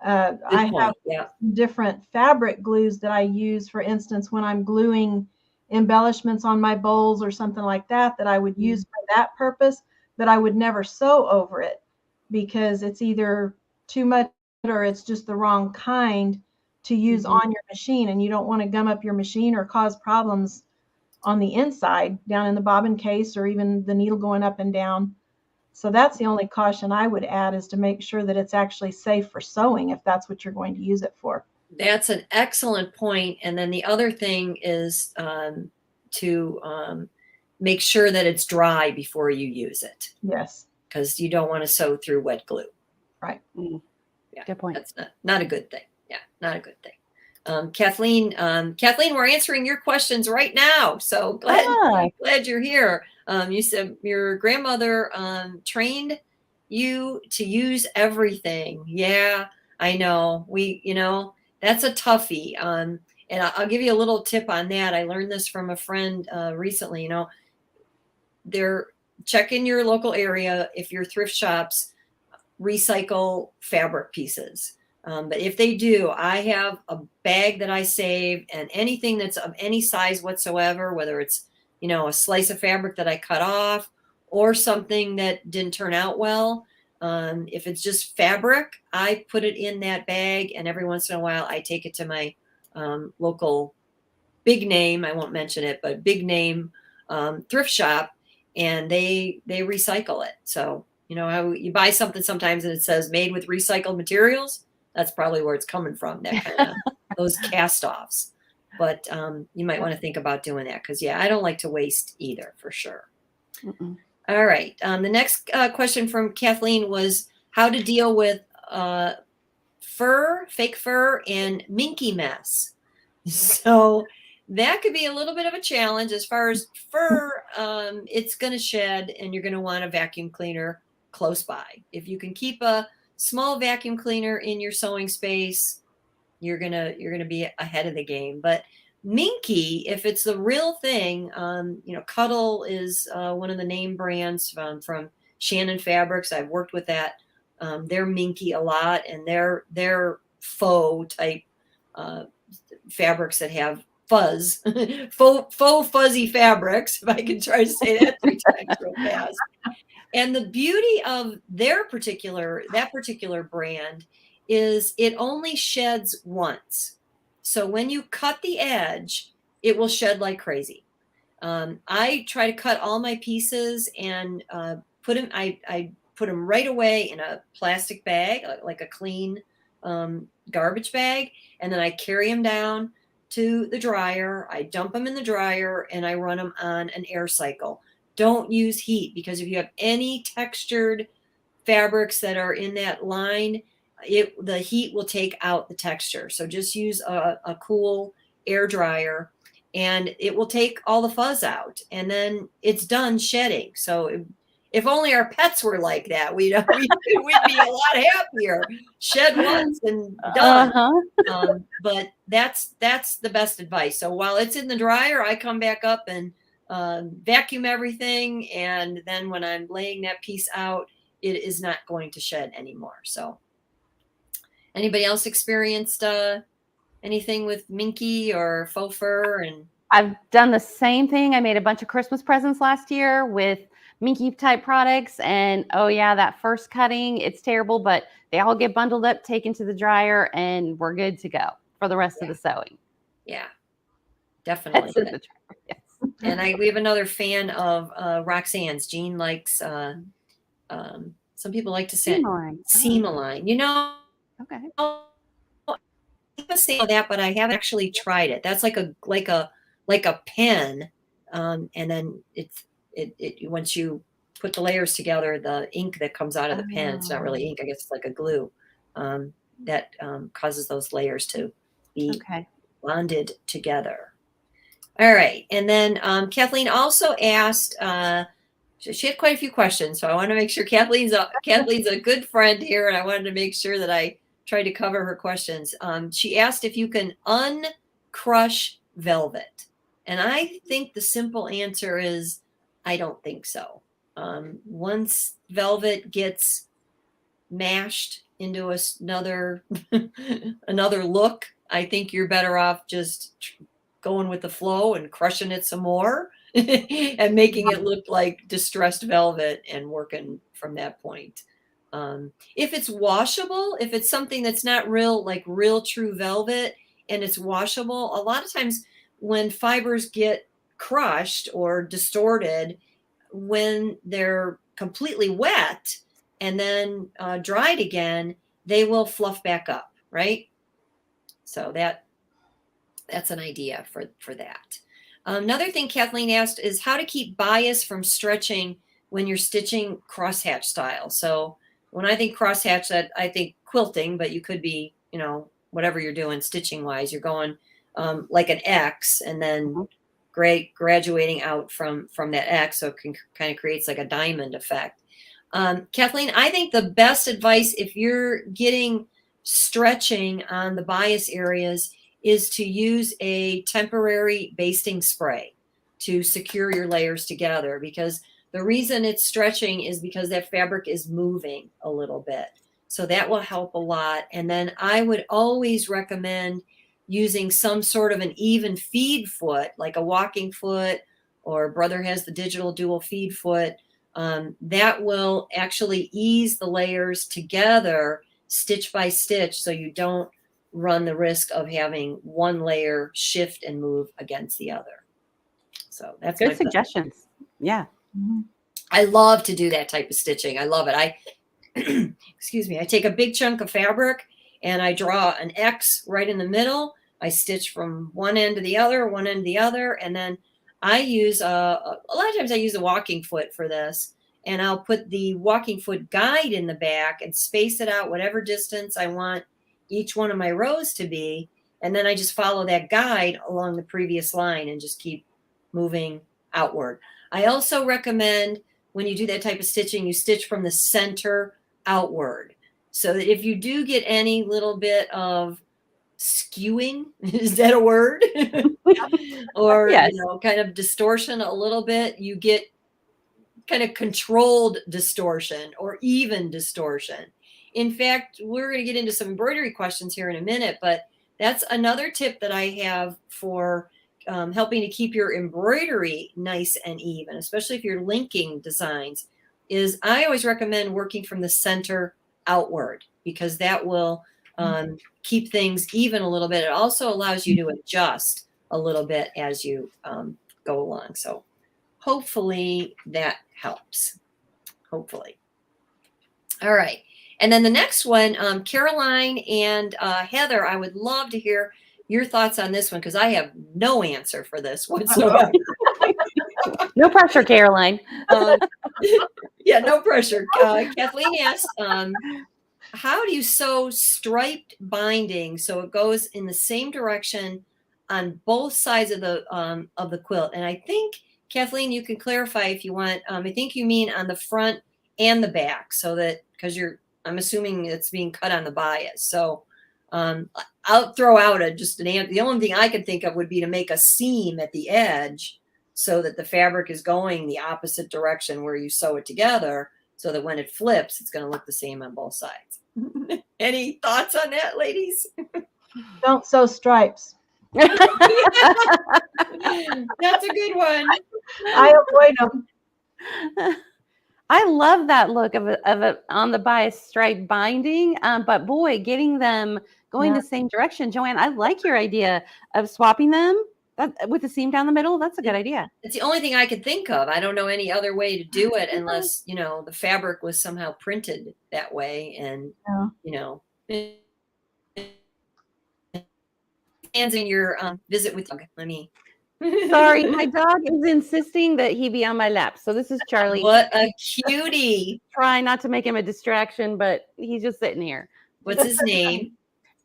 I have Yeah. different fabric glues that I use, for instance, when I'm gluing embellishments on my bowls or something like that, that I would use for that purpose, but I would never sew over it because it's either too much or it's just the wrong kind to use on your machine, and you don't want to gum up your machine or cause problems on the inside down in the bobbin case or even the needle going up and down. So that's the only caution I would add, is to make sure that it's actually safe for sewing if that's what you're going to use it for. That's an excellent point. And then the other thing is to make sure that it's dry before you use it. Yes. Because you don't want to sew through wet glue. Right. Yeah, good point. That's not a good thing. Yeah, not a good thing. Kathleen, we're answering your questions right now. So glad you're here. You said your grandmother trained you to use everything. Yeah, I know. That's a toughie. And I'll give you a little tip on that. I learned this from a friend recently. Check in your local area if your thrift shops recycle fabric pieces. But if they do, I have a bag that I save, and anything that's of any size whatsoever, whether it's, a slice of fabric that I cut off or something that didn't turn out well. If it's just fabric, I put it in that bag, and every once in a while I take it to my local big name, I won't mention it, but big name thrift shop, and they recycle it. So, how you buy something sometimes and it says made with recycled materials, that's probably where it's coming from, that kind of those cast-offs. But you might want to think about doing that, because, I don't like to waste either, for sure. All right. The next question from Kathleen was how to deal with fake fur, and minky mess. So that could be a little bit of a challenge. As far as fur, it's going to shed, and you're going to want a vacuum cleaner close by. If you can keep a small vacuum cleaner in your sewing space, you're gonna be ahead of the game. But minky, if it's the real thing, Cuddle is one of the name brands from Shannon Fabrics. I've worked with that. They're minky a lot, and they're faux type fabrics that have fuzz, faux fuzzy fabrics, if I can try to say that 3 times real fast. And the beauty of that particular brand is it only sheds once. So when you cut the edge, it will shed like crazy. I try to cut all my pieces and put them. I put them right away in a plastic bag, like a clean garbage bag, and then I carry them down to the dryer. I dump them in the dryer, and I run them on an air cycle. Don't use heat, because if you have any textured fabrics that are in that line, the heat will take out the texture. So just use a cool air dryer, and it will take all the fuzz out, and then it's done shedding. So if only our pets were like that, we'd be a lot happier. Shed once and done. But that's the best advice. So while it's in the dryer, I come back up and vacuum everything, and then when I'm laying that piece out, it is not going to shed anymore. So anybody else experienced anything with minky or faux fur? And I've done the same thing. I made a bunch of Christmas presents last year with minky type products, and oh yeah, that first cutting, it's terrible, but they all get bundled up, taken to the dryer, and we're good to go for the rest of the sewing. Yeah, definitely. Yes. And we have another fan of Roxanne's. Jean likes some people like to say Seam-A-Line. Okay. I'm saying that, but I haven't actually tried it. That's like a pen, and then it once you put the layers together, the ink that comes out of the pen, it's not really ink. I guess it's like a glue that causes those layers to be bonded together. All right. And then Kathleen also asked, she had quite a few questions, so I want to make sure Kathleen's a good friend here, and I wanted to make sure that I tried to cover her questions. She asked if you can crush velvet? And I think the simple answer is I don't think so. Once velvet gets mashed into another another look, I think you're better off just going with the flow and crushing it some more and making it look like distressed velvet and working from that point. If it's washable, if it's something that's not real true velvet and it's washable, a lot of times when fibers get crushed or distorted, when they're completely wet and then dried again, they will fluff back up, right? So that's an idea for that. Another thing Kathleen asked is how to keep bias from stretching when you're stitching crosshatch style. So when I think crosshatch, I think quilting, but you could be, whatever you're doing stitching wise, you're going like an X and then graduating out from that X, so it can kind of creates like a diamond effect. Kathleen, I think the best advice if you're getting stretching on the bias areas is to use a temporary basting spray to secure your layers together, because the reason it's stretching is because that fabric is moving a little bit. So that will help a lot. And then I would always recommend using some sort of an even feed foot, like a walking foot, or Brother has the digital dual feed foot. That will actually ease the layers together stitch by stitch, so you don't run the risk of having one layer shift and move against the other. So that's good suggestions. Yeah. I love to do that type of stitching. I love it. Excuse me, I take a big chunk of fabric and I draw an X right in the middle. I stitch from one end to the other, and then I use a lot of times I use a walking foot for this, and I'll put the walking foot guide in the back and space it out whatever distance I want each one of my rows to be, and then I just follow that guide along the previous line and just keep moving outward. I also recommend when you do that type of stitching, you stitch from the center outward, so that if you do get any little bit of skewing, is that a word? Or yes. Kind of distortion a little bit, you get kind of controlled distortion or even distortion. In fact, we're going to get into some embroidery questions here in a minute, but that's another tip that I have for helping to keep your embroidery nice and even, especially if you're linking designs, is I always recommend working from the center outward, because that will keep things even a little bit. It also allows you to adjust a little bit as you go along. So hopefully that helps. Hopefully. All right. And then the next one, Caroline and Heather, I would love to hear your thoughts on this one, because I have no answer for this whatsoever. No pressure, Caroline. Yeah, no pressure. Kathleen asked, how do you sew striped binding so it goes in the same direction on both sides of the quilt? And I think, Kathleen, you can clarify if you want. I think you mean on the front and the back, so that because I'm assuming it's being cut on the bias. So I'll throw out the only thing I could think of would be to make a seam at the edge so that the fabric is going the opposite direction where you sew it together, so that when it flips, it's going to look the same on both sides. Any thoughts on that, ladies? Don't sew stripes. That's a good one. I avoid them. I love that look of a on the bias stripe binding, but boy, getting them going the same direction. Joanne, I like your idea of swapping them with the seam down the middle. That's a good idea. It's the only thing I could think of. I don't know any other way to do it unless, the fabric was somehow printed that way. And, hands in your visit with Doug. Let me. Sorry, my dog is insisting that he be on my lap. So this is Charlie. What a cutie. Try not to make him a distraction, but he's just sitting here. What's his name?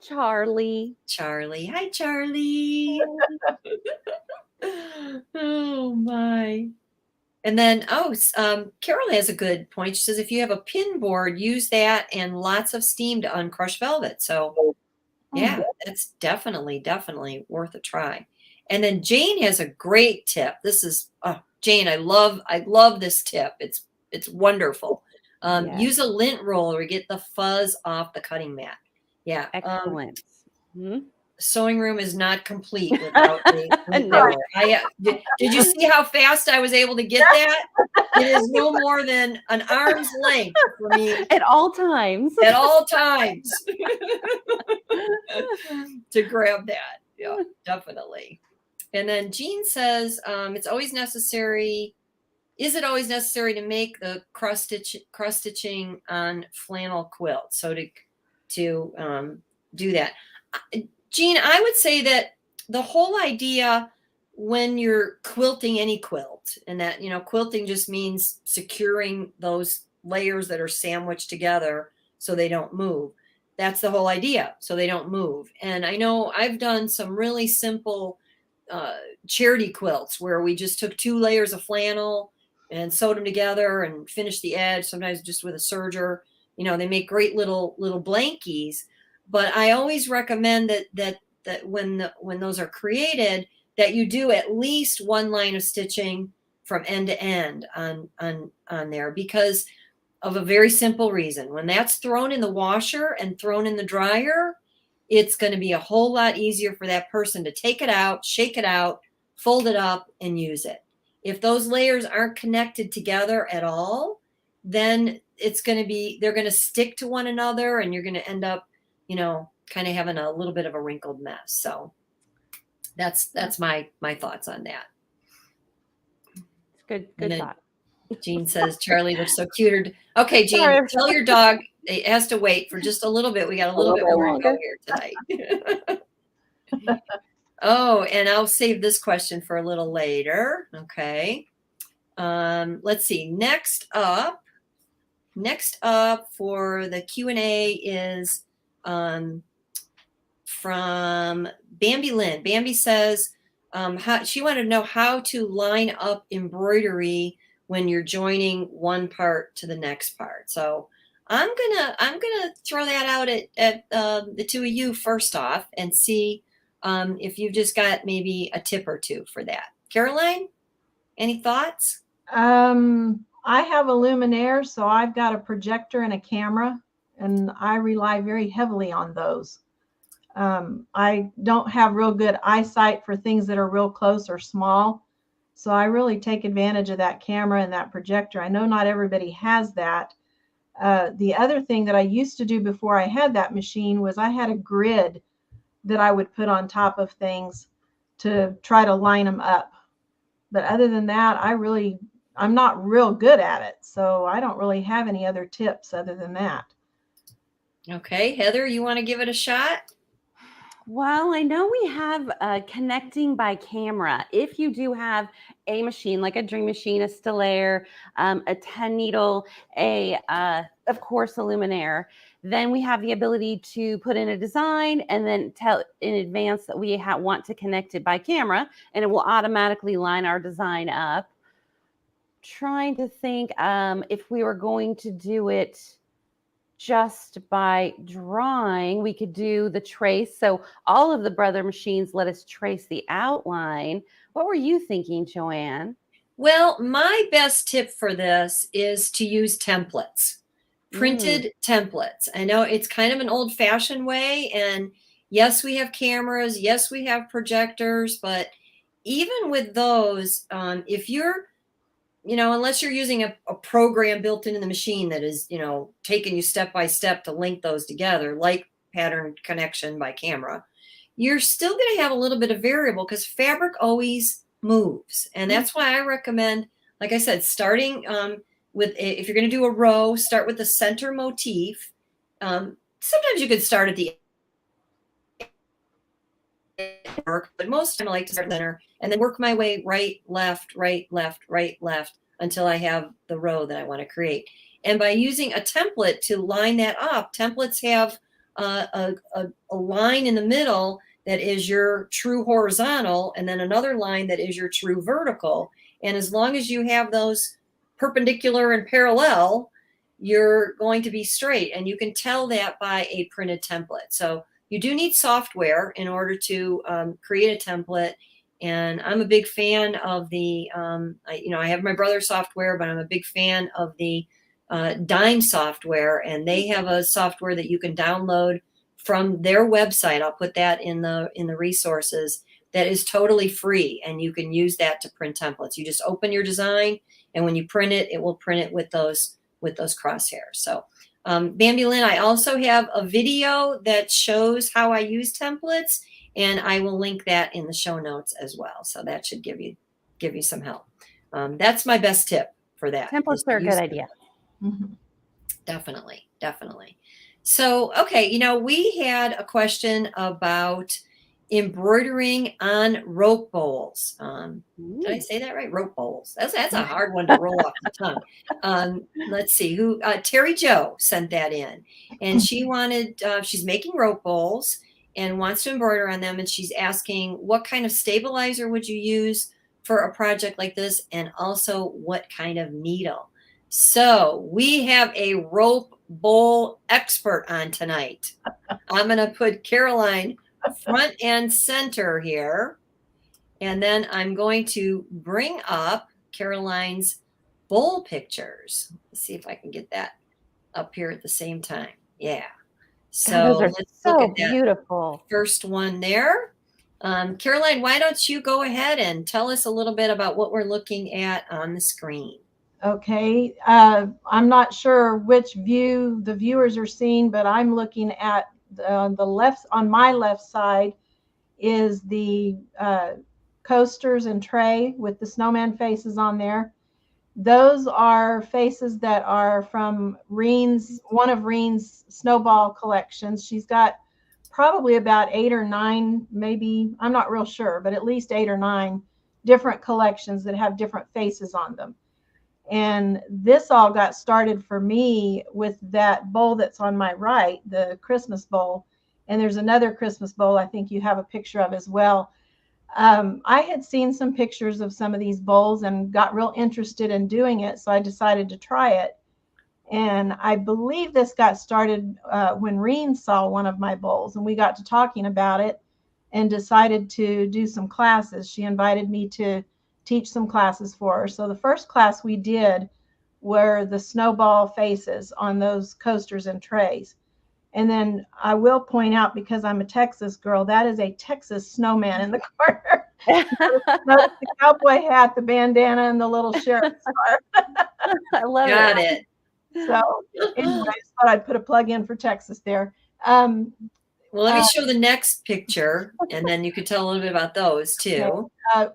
Charlie. Charlie. Hi, Charlie. Oh, my. And then, Carol has a good point. She says, if you have a pin board, use that and lots of steam to uncrush velvet. So Yeah, that's definitely worth a try. And then Jane has a great tip. This is Jane, I love this tip. It's wonderful. Yeah. Use a lint roller, get the fuzz off the cutting mat. Yeah. Excellent. Sewing room is not complete without a lint No. roller. Did you see how fast I was able to get that? It is no more than an arm's length for me At all times. at all times to grab that. Yeah, definitely. And then Jean says, it's always necessary. Is it always necessary to make the cross stitching on flannel quilt? So to do that, Jean, I would say that the whole idea when you're quilting any quilt, and that, quilting just means securing those layers that are sandwiched together so they don't move. That's the whole idea, so they don't move. And I know I've done some really simple charity quilts where we just took 2 layers of flannel and sewed them together and finished the edge, sometimes just with a serger. They make great little blankies. But I always recommend that when those are created, that you do at least 1 line of stitching from end to end on there, because of a very simple reason. When that's thrown in the washer and thrown in the dryer, it's going to be a whole lot easier for that person to take it out, shake it out, fold it up, and use it. If those layers aren't connected together at all, then they're going to stick to one another, and you're going to end up, kind of having a little bit of a wrinkled mess. So that's my thoughts on that. Good thought. Jean says, Charlie looks so cute. Okay, Jean, Sorry. tell your dog it has to wait for just a little bit. We got a little bit more to go here tonight. Oh, and I'll save this question for a little later. Okay. Let's see. Next up for the Q&A is from Bambi Lynn. Bambi says she wanted to know how to line up embroidery when you're joining one part to the next part. So I'm gonna throw that out at the 2 of you first off and see if you've just got maybe a tip or 2 for that. Caroline, any thoughts? I have a luminaire, so I've got a projector and a camera, and I rely very heavily on those. I don't have real good eyesight for things that are real close or small, so I really take advantage of that camera and that projector. I know not everybody has that. The other thing that I used to do before I had that machine was I had a grid that I would put on top of things to try to line them up. But other than that, I'm not real good at it, so I don't really have any other tips other than that. Okay, Heather, you want to give it a shot? Well, I know we have connecting by camera. If you do have a machine like a Dream Machine, a Stellaire, a 10 needle, of course, a luminaire, then we have the ability to put in a design and then tell in advance that we want to connect it by camera, and it will automatically line our design up. Trying to think if we were going to do it just by drawing, we could do the trace. So all of the brother machines let us trace the outline. What were you thinking, Joanne? Well, my best tip for this is to use templates, printed templates. I know it's kind of an old-fashioned way, and yes, we have cameras, yes, we have projectors, but even with those, if you're unless you're using a program built into the machine that is, taking you step by step to link those together, like pattern connection by camera, you're still going to have a little bit of variable because fabric always moves. And that's why I recommend, like I said, starting with, if you're going to do a row, start with the center motif. Sometimes you could start at the work, but most time I like to start center and then work my way right, left, right, left, right, left until I have the row that I want to create. And by using a template to line that up, templates have a line in the middle that is your true horizontal, and then another line that is your true vertical. And as long as you have those perpendicular and parallel, you're going to be straight. And you can tell that by a printed template. So you do need software in order to create a template. And I'm a big fan of the, I have my brother's software, but I'm a big fan of the Dime software, and they have a software that you can download from their website. I'll put that in the resources. That is totally free, and you can use that to print templates. You just open your design, and when you print it, it will print it with those crosshairs. So Bambi Lynn, I also have a video that shows how I use templates, and I will link that in the show notes as well. So that should give you some help. That's my best tip for that. Templates are a good idea. Mhm. Definitely. So, okay, we had a question about embroidering on rope bowls. Did I say that right? Rope bowls. That's a hard one to roll off the tongue. Let's see who. Terry Jo sent that in, and she wanted. She's making rope bowls and wants to embroider on them, and she's asking what kind of stabilizer would you use for a project like this, and also what kind of needle. So we have a rope bowl expert on tonight. I'm going to put Caroline front and center here. And then I'm going to bring up Caroline's bowl pictures. Let's see if I can get that up here at the same time. Yeah. So those are let's so look at that beautiful. first one there. Caroline, why don't you go ahead and tell us a little bit about what we're looking at on the screen? Okay, I'm not sure which view the viewers are seeing, but I'm looking at the left. On my left side is the coasters and tray with the snowman faces on there. Those are faces that are from one of Reen's snowball collections. She's got probably about 8 or 9, maybe, I'm not real sure, but at least 8 or 9 different collections that have different faces on them. And this all got started for me with that bowl that's on my right, the Christmas bowl. And there's another Christmas bowl I think you have a picture of as well. I had seen some pictures of some of these bowls and got real interested in doing it. So I decided to try it. And I believe this got started when Reen saw one of my bowls, and we got to talking about it and decided to do some classes. She invited me to teach some classes for her. So the first class we did were the snowball faces on those coasters and trays. And then I will point out, because I'm a Texas girl, that is a Texas snowman in the corner. The cowboy hat, the bandana, and the little sheriff's scarf. I love Got it. it. So anyway, I just thought I'd put a plug in for Texas there. Well, let me show the next picture, and then you could tell a little bit about those too.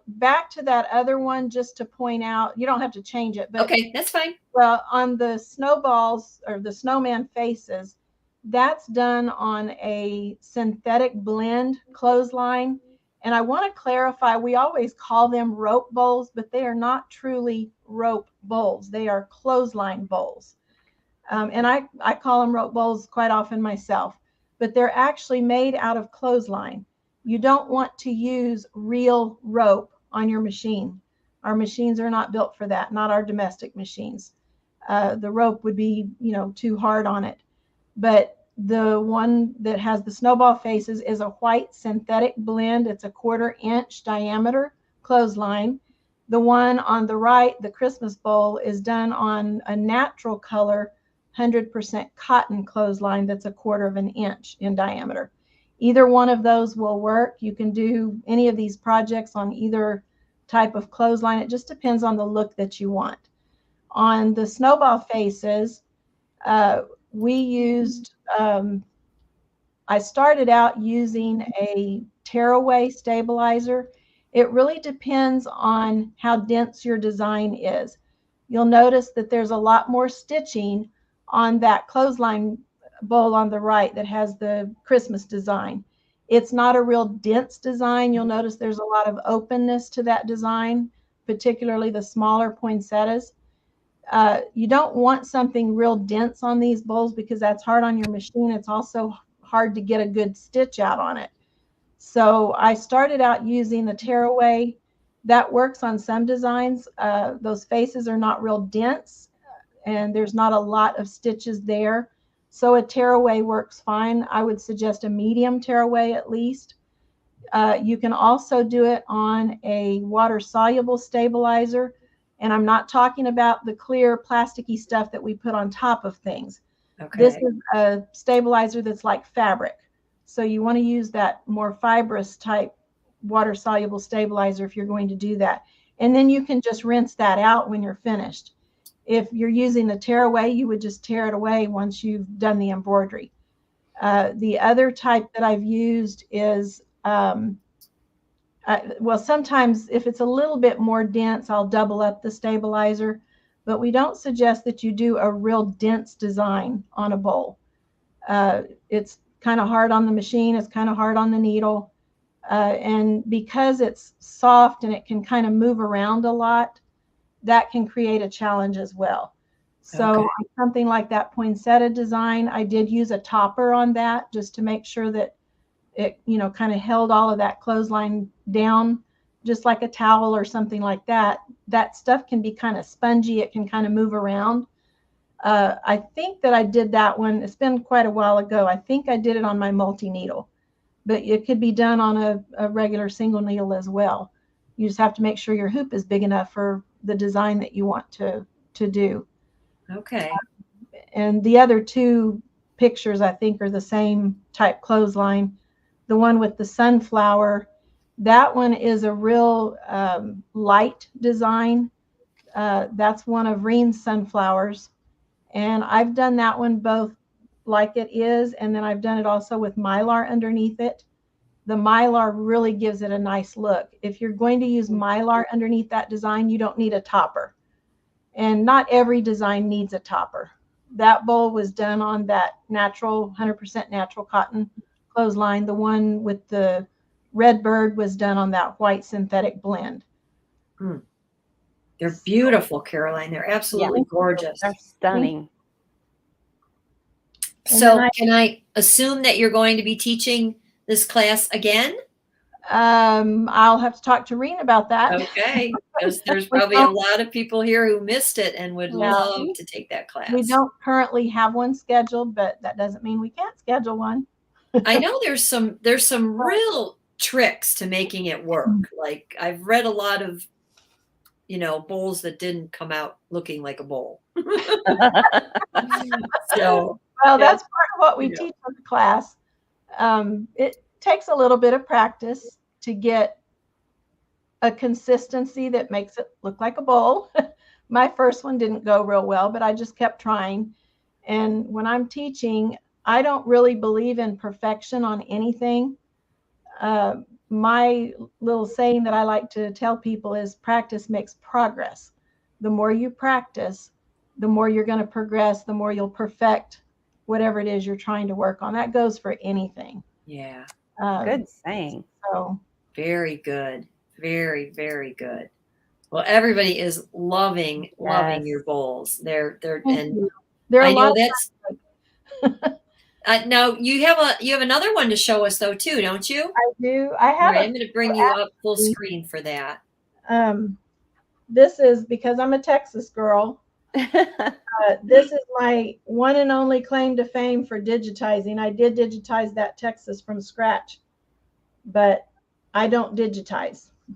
Back to that other one, just to point out, you don't have to change it, but okay, that's fine. Well, on the snowballs or the snowman faces, that's done on a synthetic blend clothesline. And I want to clarify, we always call them rope bowls, but they are not truly rope bowls. They are clothesline bowls. And I call them rope bowls quite often myself, but they're actually made out of clothesline. You don't want to use real rope on your machine. Our machines are not built for that, not our domestic machines. The rope would be, too hard on it. But the one that has the snowball faces is a white synthetic blend. It's a 1/4 inch diameter clothesline. The one on the right, the Christmas bowl, is done on a natural color 100% cotton clothesline that's a 1/4 inch in diameter. Either one of those will work. You can do any of these projects on either type of clothesline. It just depends on the look that you want. On the snowball faces, we used, I started out using a tearaway stabilizer. It really depends on how dense your design is. You'll notice that there's a lot more stitching on that clothesline bowl on the right that has the Christmas design. It's not a real dense design. You'll notice there's a lot of openness to that design, particularly the smaller poinsettias. You don't want something real dense on these bowls because that's hard on your machine. It's also hard to get a good stitch out on it. So I started out using the tearaway. That works on some designs. Those faces are not real dense, and there's not a lot of stitches there. So a tearaway works fine. I would suggest a medium tearaway at least. You can also do it on a water-soluble stabilizer. And I'm not talking about the clear plasticky stuff that we put on top of things. Okay. This is a stabilizer that's like fabric. So you want to use that more fibrous type water-soluble stabilizer if you're going to do that. And then you can just rinse that out when you're finished. If you're using the tearaway, you would just tear it away once you've done the embroidery. The other type that I've used is, well, sometimes if it's a little bit more dense, I'll double up the stabilizer, but we don't suggest that you do a real dense design on a bowl. It's kind of hard on the machine, it's kind of hard on the needle, and because it's soft and it can kind of move around a lot, that can create a challenge as well. So Okay. something like that poinsettia design, I did use a topper on that just to make sure that it, you know, kind of held all of that clothesline down, just like a towel or something like that. That stuff can be kind of spongy. It can kind of move around. I think that I did that one. It's been quite a while ago. I think I did it on my multi-needle, but it could be done on a regular single needle as well. You just have to make sure your hoop is big enough for the design that you want to do. Okay. And the other two pictures, I think, are the same type clothesline. The one with the sunflower, that one is a real light design. That's one of Reen's sunflowers. And I've done that one both like it is, and then I've done it also with mylar underneath it. The mylar really gives it a nice look. If you're going to use mylar underneath that design, you don't need a topper. And not every design needs a topper. That bowl was done on that natural, 100% natural cotton clothesline. The one with the red bird was done on that white synthetic blend. They're beautiful, Caroline. They're absolutely gorgeous. They're stunning. So can I assume that you're going to be teaching this class again? I'll have to talk to Reen about that. Okay, because there's probably a lot of people here who missed it and would love to take that class. We don't currently have one scheduled, but that doesn't mean we can't schedule one. I know there's some real tricks to making it work. Like I've read a lot of, you know, bowls that didn't come out looking like a bowl. So, well, that's part of what we teach in the class. It takes a little bit of practice to get a consistency that makes it look like a bowl. My first one didn't go real well, but I just kept trying. And when I'm teaching, I don't really believe in perfection on anything. My little saying that I like to tell people is practice makes progress. The more you practice, the more you're going to progress, the more you'll perfect whatever it is you're trying to work on. That goes for anything. Yeah. Good saying. So very good. Very, very good. Well, everybody is loving your bowls. They're and there are I know that's now you have another one to show us though too, don't you? I do. I have. Right, I'm going to bring you up full screen for that. This is because I'm a Texas girl. This is my one and only claim to fame for digitizing. I did digitize that Texas from scratch, but I don't digitize. I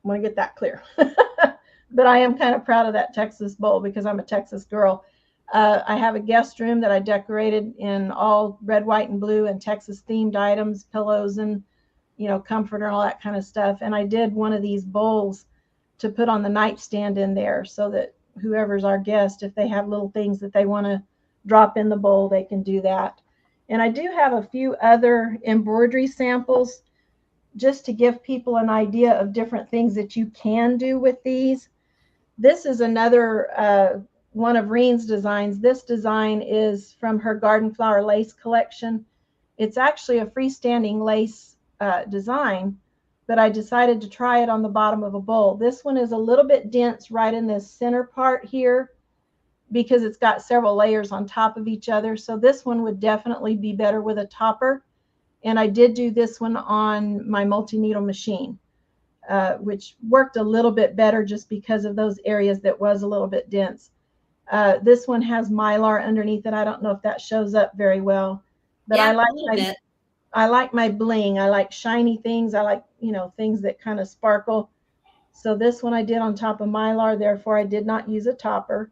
want to get that clear. But I am kind of proud of that Texas bowl because I'm a Texas girl. I have a guest room that I decorated in all red, white, and blue and Texas themed items, pillows and, you know, comforter and all that kind of stuff. And I did one of these bowls to put on the nightstand in there so that whoever's our guest, if they have little things that they want to drop in the bowl, they can do that. And I do have a few other embroidery samples just to give people an idea of different things that you can do with these. This is another one of Reen's designs. This design is from her garden flower lace collection. It's actually a freestanding lace design, but I decided to try it on the bottom of a bowl. This one is a little bit dense right in this center part here because it's got several layers on top of each other. So this one would definitely be better with a topper. And I did do this one on my multi-needle machine, which worked a little bit better just because of those areas that was a little bit dense. This one has mylar underneath it. I don't know if that shows up very well, but Yeah, a little bit. I like my bling. I like shiny things. I like, things that kind of sparkle. So this one I did on top of mylar, therefore I did not use a topper.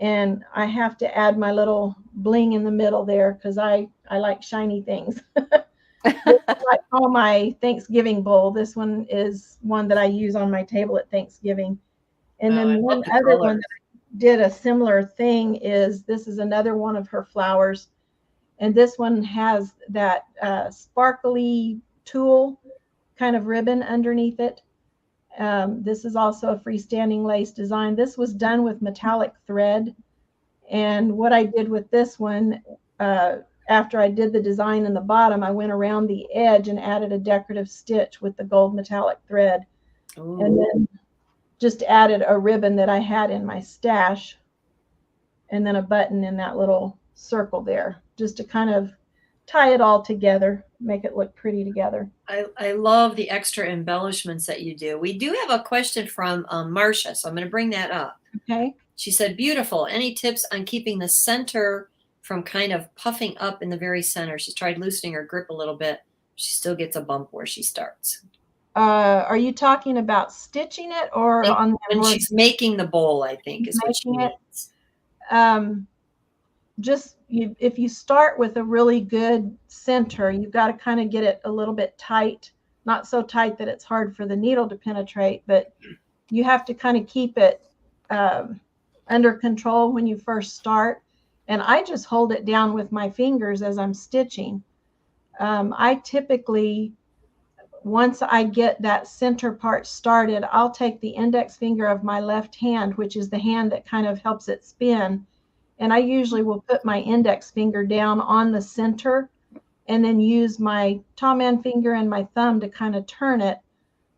And I have to add my little bling in the middle there because I like shiny things. This is what I call my Thanksgiving bowl. This one is one that I use on my table at Thanksgiving. And Oh, I then love one the other one colors. that I did a similar thing this is another one of her flowers. And this one has that sparkly tulle kind of ribbon underneath it. This is also a freestanding lace design. This was done with metallic thread. And what I did with this one, after I did the design in the bottom, I went around the edge and added a decorative stitch with the gold metallic thread. Ooh. And then just added a ribbon that I had in my stash, and then a button in that little circle there, just to kind of tie it all together, make it look pretty together. I love the extra embellishments that you do. We do have a question from Marcia, so I'm going to bring that up. Okay. She said, beautiful. Any tips on keeping the center from kind of puffing up in the very center? She's tried loosening her grip a little bit. She still gets a bump where she starts. Are you talking about stitching it or on the when she's making the bowl, I think is what she means. If you start with a really good center, you've got to kind of get it a little bit tight, not so tight that it's hard for the needle to penetrate, but you have to kind of keep it under control when you first start. And I just hold it down with my fingers as I'm stitching. I typically, once I get that center part started, I'll take the index finger of my left hand, which is the hand that kind of helps it spin. And I usually will put my index finger down on the center and then use my tom end finger and my thumb to kind of turn it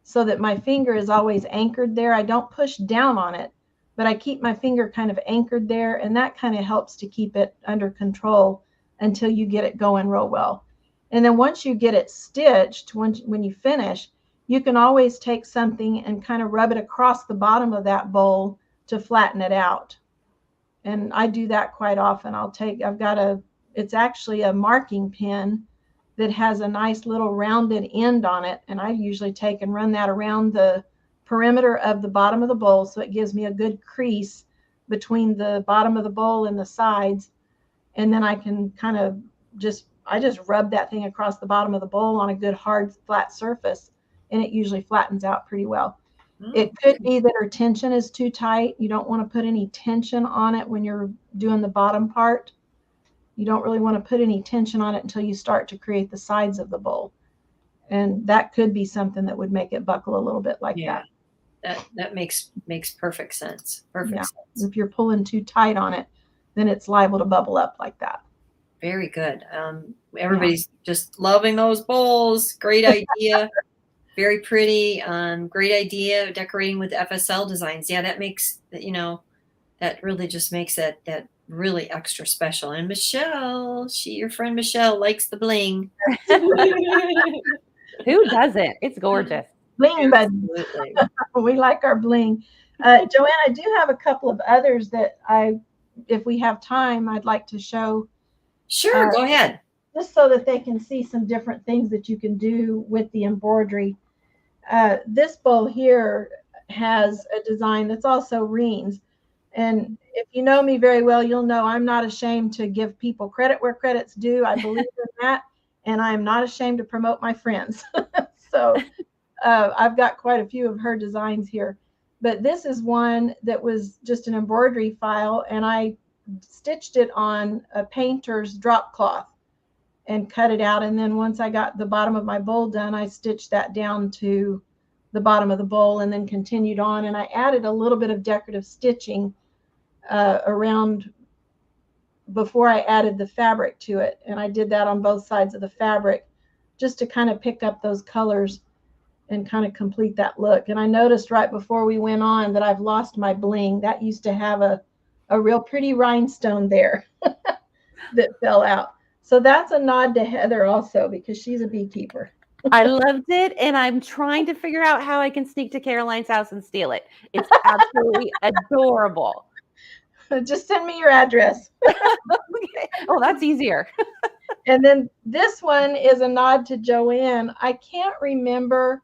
so that my finger is always anchored there. I don't push down on it, but I keep my finger kind of anchored there, and that kind of helps to keep it under control until you get it going real well. And then once you get it stitched, when you finish, you can always take something and kind of rub it across the bottom of that bowl to flatten it out. And I do that quite often. It's actually a marking pen that has a nice little rounded end on it. And I usually take and run that around the perimeter of the bottom of the bowl, so it gives me a good crease between the bottom of the bowl and the sides. And then I can kind of I just rub that thing across the bottom of the bowl on a good hard flat surface, and it usually flattens out pretty well. It could be that her tension is too tight. You don't want to put any tension on it when you're doing the bottom part. You don't really want to put any tension on it until you start to create the sides of the bowl. And that could be something that would make it buckle a little bit like that. That makes perfect sense. Perfect sense. If you're pulling too tight on it, then it's liable to bubble up like that. Very good. Everybody's just loving those bowls. Great idea. Very pretty. Great idea. Decorating with FSL designs. Yeah, that makes, that really just makes that really extra special. And Michelle, your friend Michelle likes the bling. Who doesn't? It's gorgeous. Bling, bud. We like our bling. Joanne, I do have a couple of others that if we have time, I'd like to show. Sure, go ahead. Just so that they can see some different things that you can do with the embroidery. This bowl here has a design that's also Reen's. And if you know me very well, you'll know I'm not ashamed to give people credit where credit's due. I believe in that. And I'm not ashamed to promote my friends. So I've got quite a few of her designs here. But this is one that was just an embroidery file, and I stitched it on a painter's drop cloth and cut it out. And then once I got the bottom of my bowl done, I stitched that down to the bottom of the bowl and then continued on. And I added a little bit of decorative stitching around before I added the fabric to it. And I did that on both sides of the fabric just to kind of pick up those colors and kind of complete that look. And I noticed right before we went on that I've lost my bling. That used to have a real pretty rhinestone there that fell out. So that's a nod to Heather also, because she's a beekeeper. I loved it, and I'm trying to figure out how I can sneak to Caroline's house and steal it. It's absolutely adorable. Just send me your address. Okay. Oh, that's easier. And then this one is a nod to Joanne. I can't remember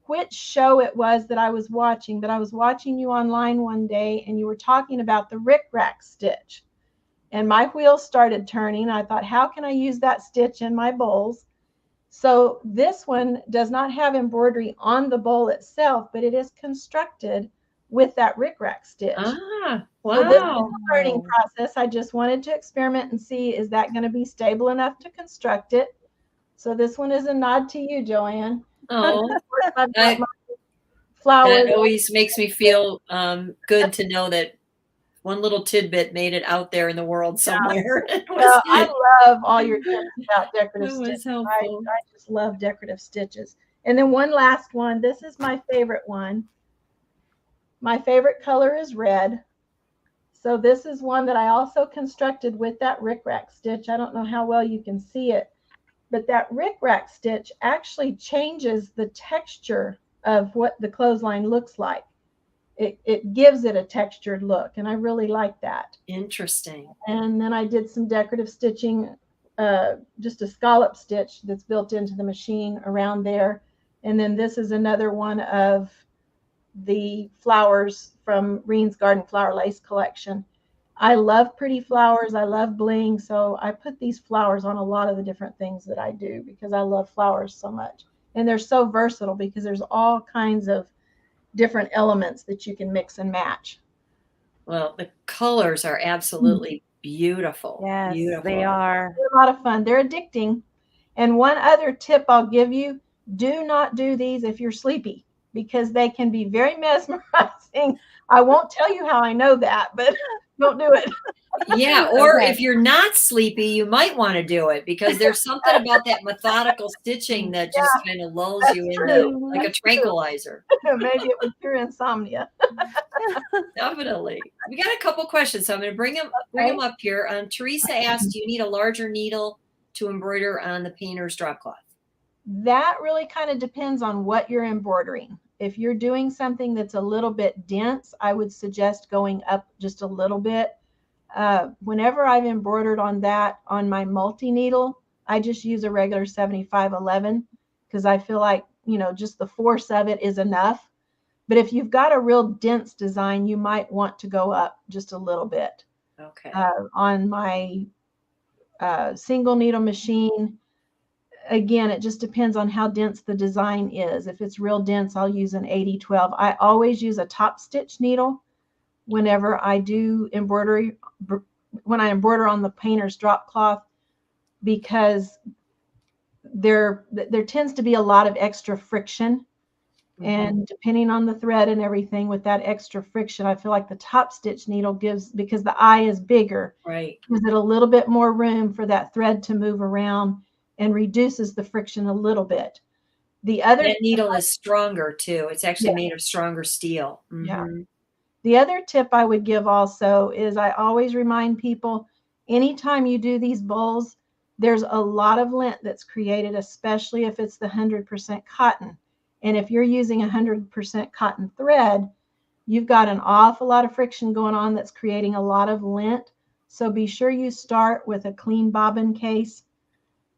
which show it was that I was watching, but I was watching you online one day and you were talking about the rickrack stitch. And my wheels started turning. I thought, how can I use that stitch in my bowls? So this one does not have embroidery on the bowl itself, but it is constructed with that rickrack stitch. Ah, So this is wow. a learning process. I just wanted to experiment and see, is that going to be stable enough to construct it? So this one is a nod to you, Joanne. Oh, Of course, I've got that, my flowers. that always makes me feel good to know that one little tidbit made it out there in the world somewhere. It was, I love all your tips about decorative it was stitches. helpful. I just love decorative stitches. And then one last one. This is my favorite one. My favorite color is red. So this is one that I also constructed with that rickrack stitch. I don't know how well you can see it, but that rickrack stitch actually changes the texture of what the clothesline looks like. It gives it a textured look, and I really like that. Interesting. And then I did some decorative stitching, just a scallop stitch that's built into the machine around there. And then this is another one of the flowers from Reen's Garden Flower Lace collection. I love pretty flowers. I love bling. So I put these flowers on a lot of the different things that I do because I love flowers so much. And they're so versatile because there's all kinds of different elements that you can mix and match. Well, the colors are absolutely beautiful. Yes, Beautiful. they are. They're a lot of fun. They're addicting. And one other tip I'll give you, do not do these if you're sleepy because they can be very mesmerizing. I won't tell you how I know that, but don't do it. Yeah, or Okay. if you're not sleepy, you might want to do it because there's something about that methodical stitching that just kind of lulls That's you true. into like a That's true. tranquilizer. Maybe it was your insomnia. Definitely. We got a couple questions, so I'm going to bring them up here. Teresa asked, do you need a larger needle to embroider on the painter's drop cloth? That really kind of depends on what you're embroidering. If you're doing something that's a little bit dense, I would suggest going up just a little bit. Whenever I've embroidered on that on my multi-needle, I just use a regular 7511 because I feel like, just the force of it is enough. But if you've got a real dense design, you might want to go up just a little bit. Okay. On my single needle machine, again, it just depends on how dense the design is. If it's real dense, I'll use an 8012. I always use a top stitch needle whenever I do embroidery, when I embroider on the painter's drop cloth, because there tends to be a lot of extra friction. Mhm. And depending on the thread and everything, with that extra friction, I feel like the top stitch needle gives, because the eye is bigger, Right. gives it a little bit more room for that thread to move around and reduces the friction a little bit. The other That needle is stronger too. It's actually Yeah. made of stronger steel. Yeah. Mhm. The other tip I would give also is I always remind people, anytime you do these bowls, there's a lot of lint that's created, especially if it's the 100% cotton. And if you're using 100% cotton thread, you've got an awful lot of friction going on that's creating a lot of lint. So be sure you start with a clean bobbin case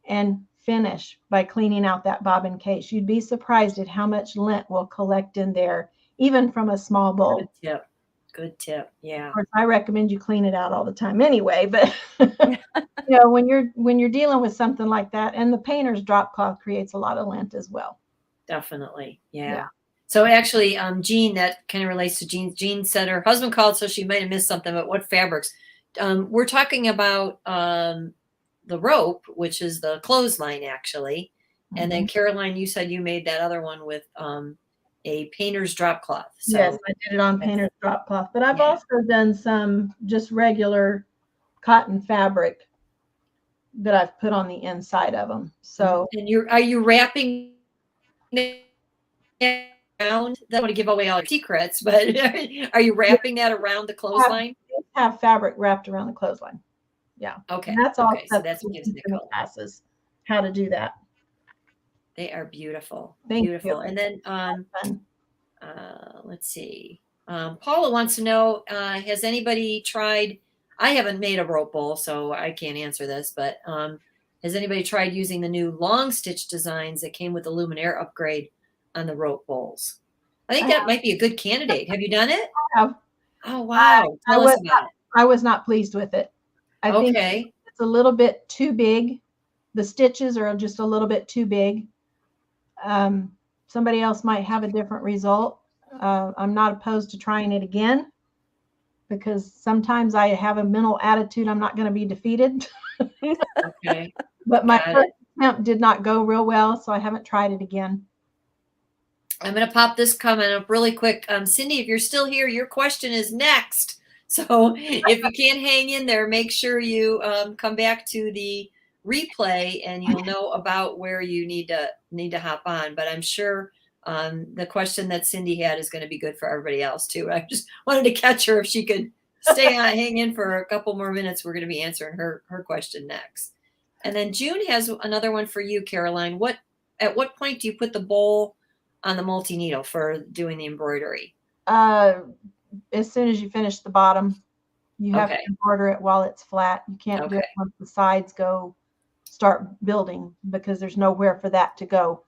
and finish by cleaning out that bobbin case. You'd be surprised at how much lint will collect in there, even from a small bowl. Good tip. Good tip. Yeah. Of course, I recommend you clean it out all the time anyway, but when you're dealing with something like that, and the painter's drop cloth creates a lot of lint as well. Definitely. Yeah. Yeah. So actually, Jean, that kind of relates to Jean. Jean said her husband called, so she might have missed something, but what fabrics? We're talking about the rope, which is the clothesline actually. And then Caroline, you said you made that other one with a painter's drop cloth. So Yes, I did it on painter's drop cloth, but I've also done some just regular cotton fabric that I've put on the inside of them. So, and are you wrapping it around? I don't want to give away all your secrets, but are you wrapping that around the clothesline? I have fabric wrapped around the clothesline. Yeah. Okay. And that's all Okay. So that's what gives it in the color. classes, how to do that. They are beautiful. Thank Beautiful. you. And then Fun. let's see. Paula wants to know, has anybody tried, I haven't made a rope bowl, so I can't answer this, but has anybody tried using the new long stitch designs that came with the Luminaire upgrade on the rope bowls? I think that might be a good candidate. Have you done it? I have. Oh, wow. I Tell us was about it. I was not pleased with it. I think Okay. it's a little bit too big. The stitches are just a little bit too big. Somebody else might have a different result. I'm not opposed to trying it again because sometimes I have a mental attitude I'm not going to be defeated. Okay. But my Got first it. attempt did not go real well, so I haven't tried it again. I'm going to pop this comment up really quick. Cindy, if you're still here, your question is next. So if you can't hang in there, make sure you come back to the replay and you'll know about where you need to hop on. But I'm sure the question that Cindy had is going to be good for everybody else too. I just wanted to catch her if she could stay on, hang in for a couple more minutes. We're going to be answering her question next. And then June has another one for you, Caroline. At what point do you put the bowl on the multi-needle for doing the embroidery? As soon as you finish the bottom, you have Okay. to embroider it while it's flat. You can't do it Okay. once the sides start building because there's nowhere for that to go.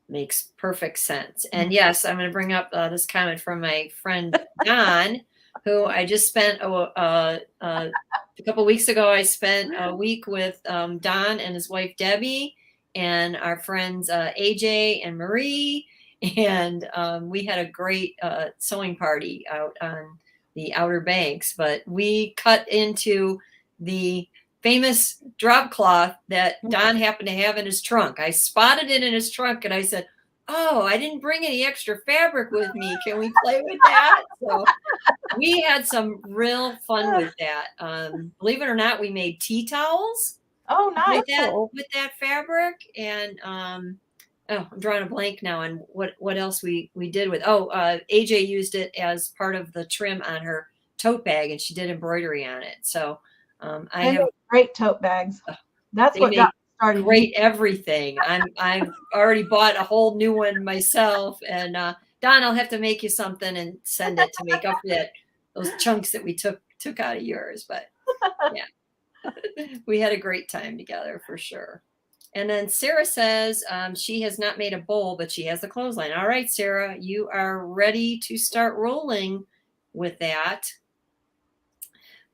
Makes perfect sense. And yes, I'm going to bring up this comment from my friend Don, who I just spent a couple weeks ago. I spent a week with Don and his wife Debbie and our friends AJ and Marie, and we had a great sewing party out on the Outer Banks. But we cut into the famous drop cloth that Don happened to have in his trunk. I spotted it in his trunk and I said, "Oh, I didn't bring any extra fabric with me. Can we play with that?" So we had some real fun with that. Believe it or not, we made tea towels Oh, nice. with that fabric. And I'm drawing a blank now on what else we did with. AJ used it as part of the trim on her tote bag, and she did embroidery on it. So I They have make great tote bags. That's they what make got me started. great everything. I've already bought a whole new one myself, and Don, I'll have to make you something and send it to make up for those chunks that we took out of yours. But yeah, we had a great time together for sure. And then Sarah says she has not made a bowl, but she has the clothesline. All right, Sarah, you are ready to start rolling with that.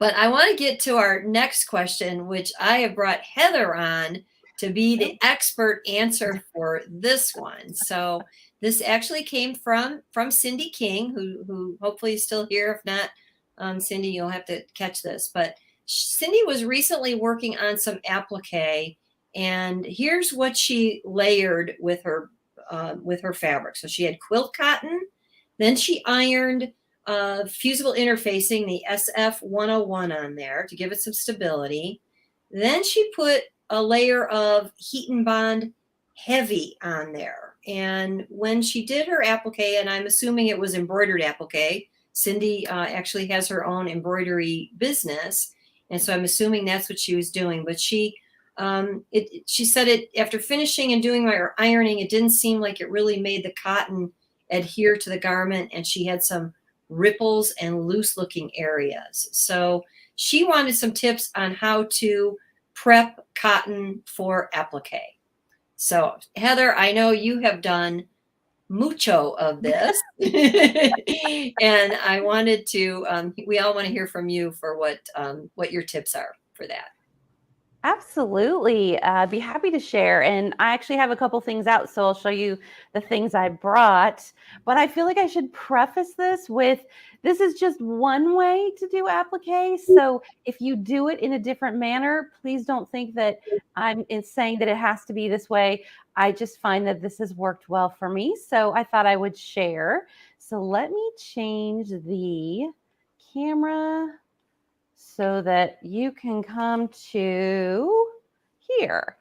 But I want to get to our next question, which I have brought Heather on to be the expert answer for this one. So this actually came from Cindy King, who hopefully is still here. If not, Cindy, you'll have to catch this. But Cindy was recently working on some applique, and here's what she layered with her fabric. So she had quilt cotton, then she ironed fusible interfacing, the SF101 on there to give it some stability. Then she put a layer of heat and bond heavy on there. And when she did her applique, and I'm assuming it was embroidered applique, Cindy actually has her own embroidery business. And so I'm assuming that's what she was doing. But she said it after finishing and doing her ironing, it didn't seem like it really made the cotton adhere to the garment, and she had some ripples and loose looking areas. So she wanted some tips on how to prep cotton for applique. So Heather, I know you have done mucho of this and I wanted to we all want to hear from you for what your tips are for that. Absolutely. Be happy to share. And I actually have a couple things out, so I'll show you the things I brought. But I feel like I should preface this with, this is just one way to do applique. So if you do it in a different manner, please don't think that I'm saying that it has to be this way. I just find that this has worked well for me. So I thought I would share. So let me change the camera so that you can come to here.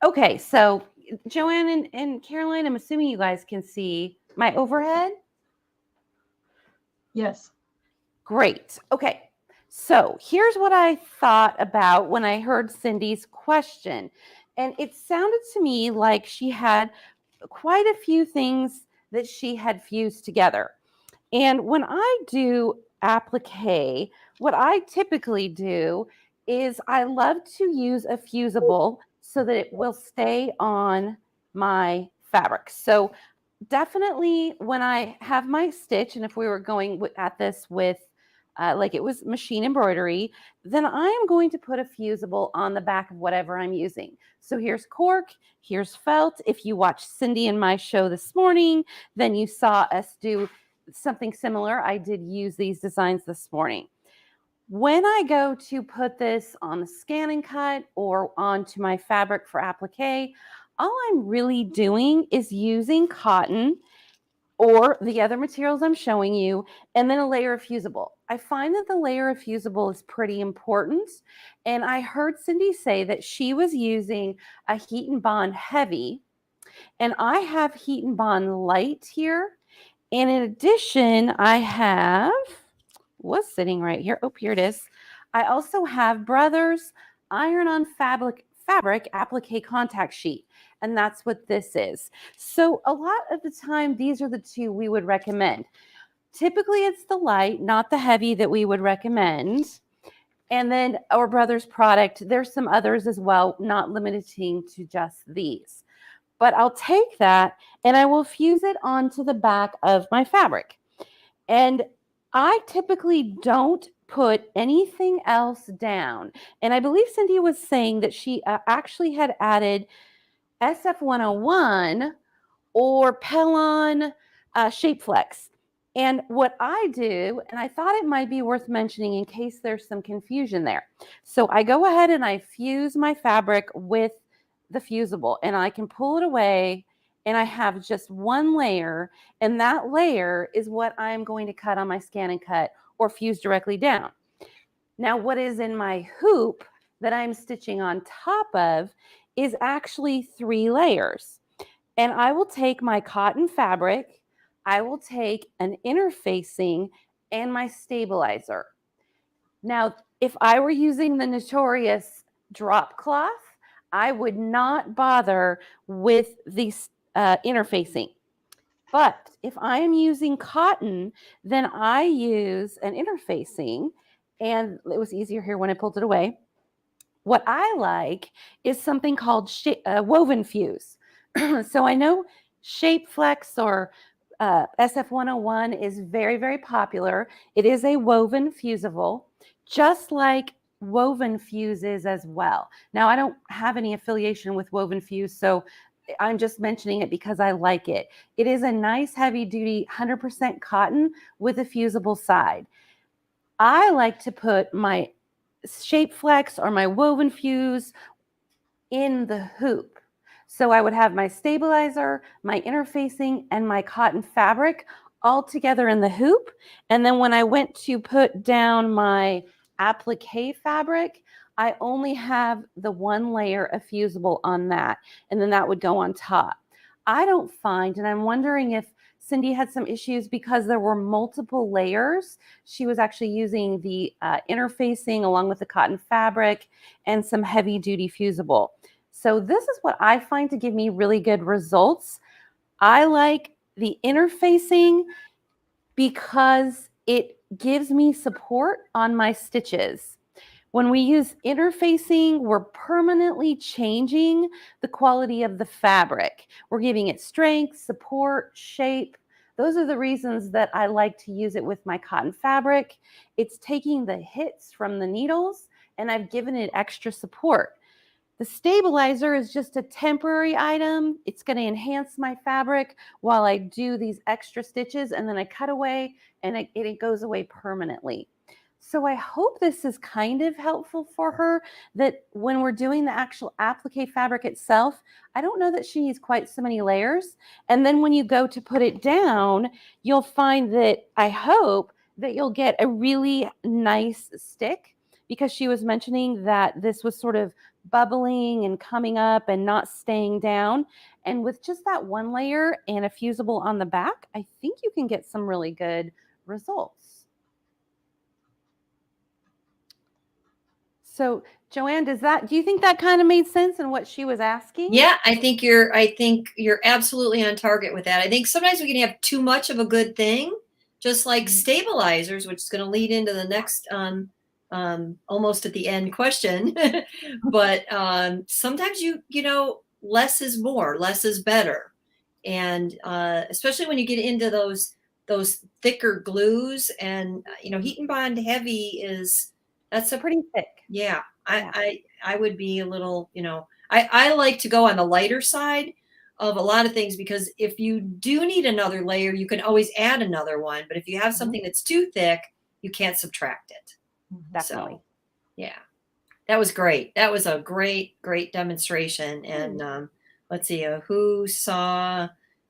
Okay, so Joanne and Caroline, I'm assuming you guys can see my overhead. Yes. Great. Okay, so here's what I thought about when I heard Cindy's question. And it sounded to me like she had quite a few things that she had fused together. And when I do applique, what I typically do is I love to use a fusible so that it will stay on my fabric. So definitely when I have my stitch, and if we were going at this with like it was machine embroidery, then I am going to put a fusible on the back of whatever I'm using. So here's cork, here's felt. If you watched Cindy and my show this morning, then you saw us do something similar. I did use these designs this morning. When I go to put this on the scan and cut or onto my fabric for applique, all I'm really doing is using cotton or the other materials I'm showing you, and then a layer of fusible. I find that the layer of fusible is pretty important. And I heard Cindy say that she was using a Heat and Bond heavy, and I have Heat and Bond light here. And in addition, I have, was sitting right here. Oh, here it is. I also have Brothers Iron on Fabric Applique Contact Sheet. And that's what this is. So a lot of the time, these are the two we would recommend. Typically, it's the light, not the heavy, that we would recommend. And then our Brothers product, there's some others as well, not limiting to just these. But I'll take that and I will fuse it onto the back of my fabric. And I typically don't put anything else down. And I believe Cindy was saying that she actually had added SF101 or Pellon Shape Flex. And what I do, and I thought it might be worth mentioning in case there's some confusion there. So I go ahead and I fuse my fabric with the fusible, and I can pull it away, and I have just one layer, and that layer is what I'm going to cut on my scan and cut or fuse directly down. Now, what is in my hoop that I'm stitching on top of is actually 3 layers. And I will take my cotton fabric, I will take an interfacing and my stabilizer. Now, if I were using the notorious drop cloth, I would not bother with the interfacing. But if I am using cotton, then I use an interfacing, and it was easier here when I pulled it away. What I like is something called woven fuse. So I know Shape Flex or SF101 is very, very popular. It is a woven fusible, just like Woven Fuse is as well. Now, I don't have any affiliation with Woven Fuse, so I'm just mentioning it because I like it. It is a nice heavy duty 100% cotton with a fusible side. I like to put my Shape Flex or my Woven Fuse in the hoop. So I would have my stabilizer, my interfacing, and my cotton fabric all together in the hoop. And then when I went to put down my applique fabric, I only have the one layer of fusible on that, and then that would go on top. I don't find, and I'm wondering if Cindy had some issues because there were multiple layers. She was actually using the interfacing along with the cotton fabric and some heavy duty fusible. So this is what I find to give me really good results. I like the interfacing because it gives me support on my stitches. When we use interfacing, we're permanently changing the quality of the fabric. We're giving it strength, support, shape. Those are the reasons that I like to use it with my cotton fabric. It's taking the hits from the needles, and I've given it extra support. The stabilizer is just a temporary item. It's going to enhance my fabric while I do these extra stitches, and then I cut away and it goes away permanently. So I hope this is kind of helpful for her, that when we're doing the actual applique fabric itself, I don't know that she needs quite so many layers. And then when you go to put it down, you'll find that I hope that you'll get a really nice stick, because she was mentioning that this was sort of bubbling and coming up and not staying down. And with just that one layer and a fusible on the back, I think you can get some really good results. So Joanne, do you think that kind of made sense in what she was asking? Yeah, I think you're absolutely on target with that. I think sometimes we can have too much of a good thing just like stabilizers, which is going to lead into the next almost at the end question. But sometimes less is more, less is better. And especially when you get into those thicker glues, and heat and bond heavy that's a Pretty thick. yeah. Yeah. I would be a little, I like to go on the lighter side of a lot of things, because if you do need another layer, you can always add another one. But if you have something that's too thick, you can't subtract it. Definitely. So, yeah, that was great. That was a great demonstration. And let's see, who saw,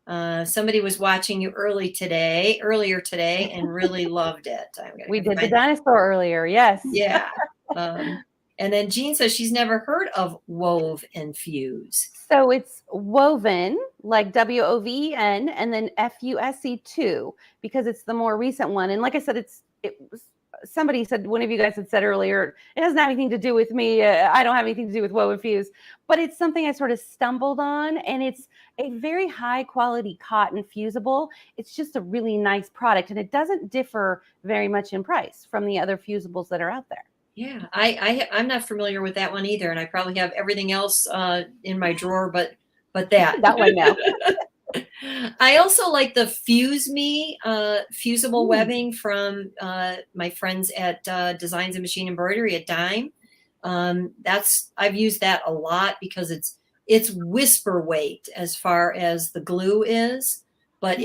somebody was watching you earlier today and really loved it. We did the dinosaur earlier. Yes. Yeah. And then Jean says she's never heard of wove and fuse. So it's woven, like WOVEN, and then FUSE2, because it's the more recent one. And like I said, somebody said, one of you guys had said earlier, it doesn't have anything to do with me. I don't have anything to do with woven fuse, but it's something I sort of stumbled on, and it's a very high quality cotton fusible. It's just a really nice product, and it doesn't differ very much in price from the other fusibles that are out there. Yeah, I'm not familiar with that one either, and I probably have everything else in my drawer, but that. That one now. I also like the Fuse Me fusible webbing from my friends at Designs and Machine Embroidery at Dime. I've used that a lot because it's whisper weight as far as the glue is, but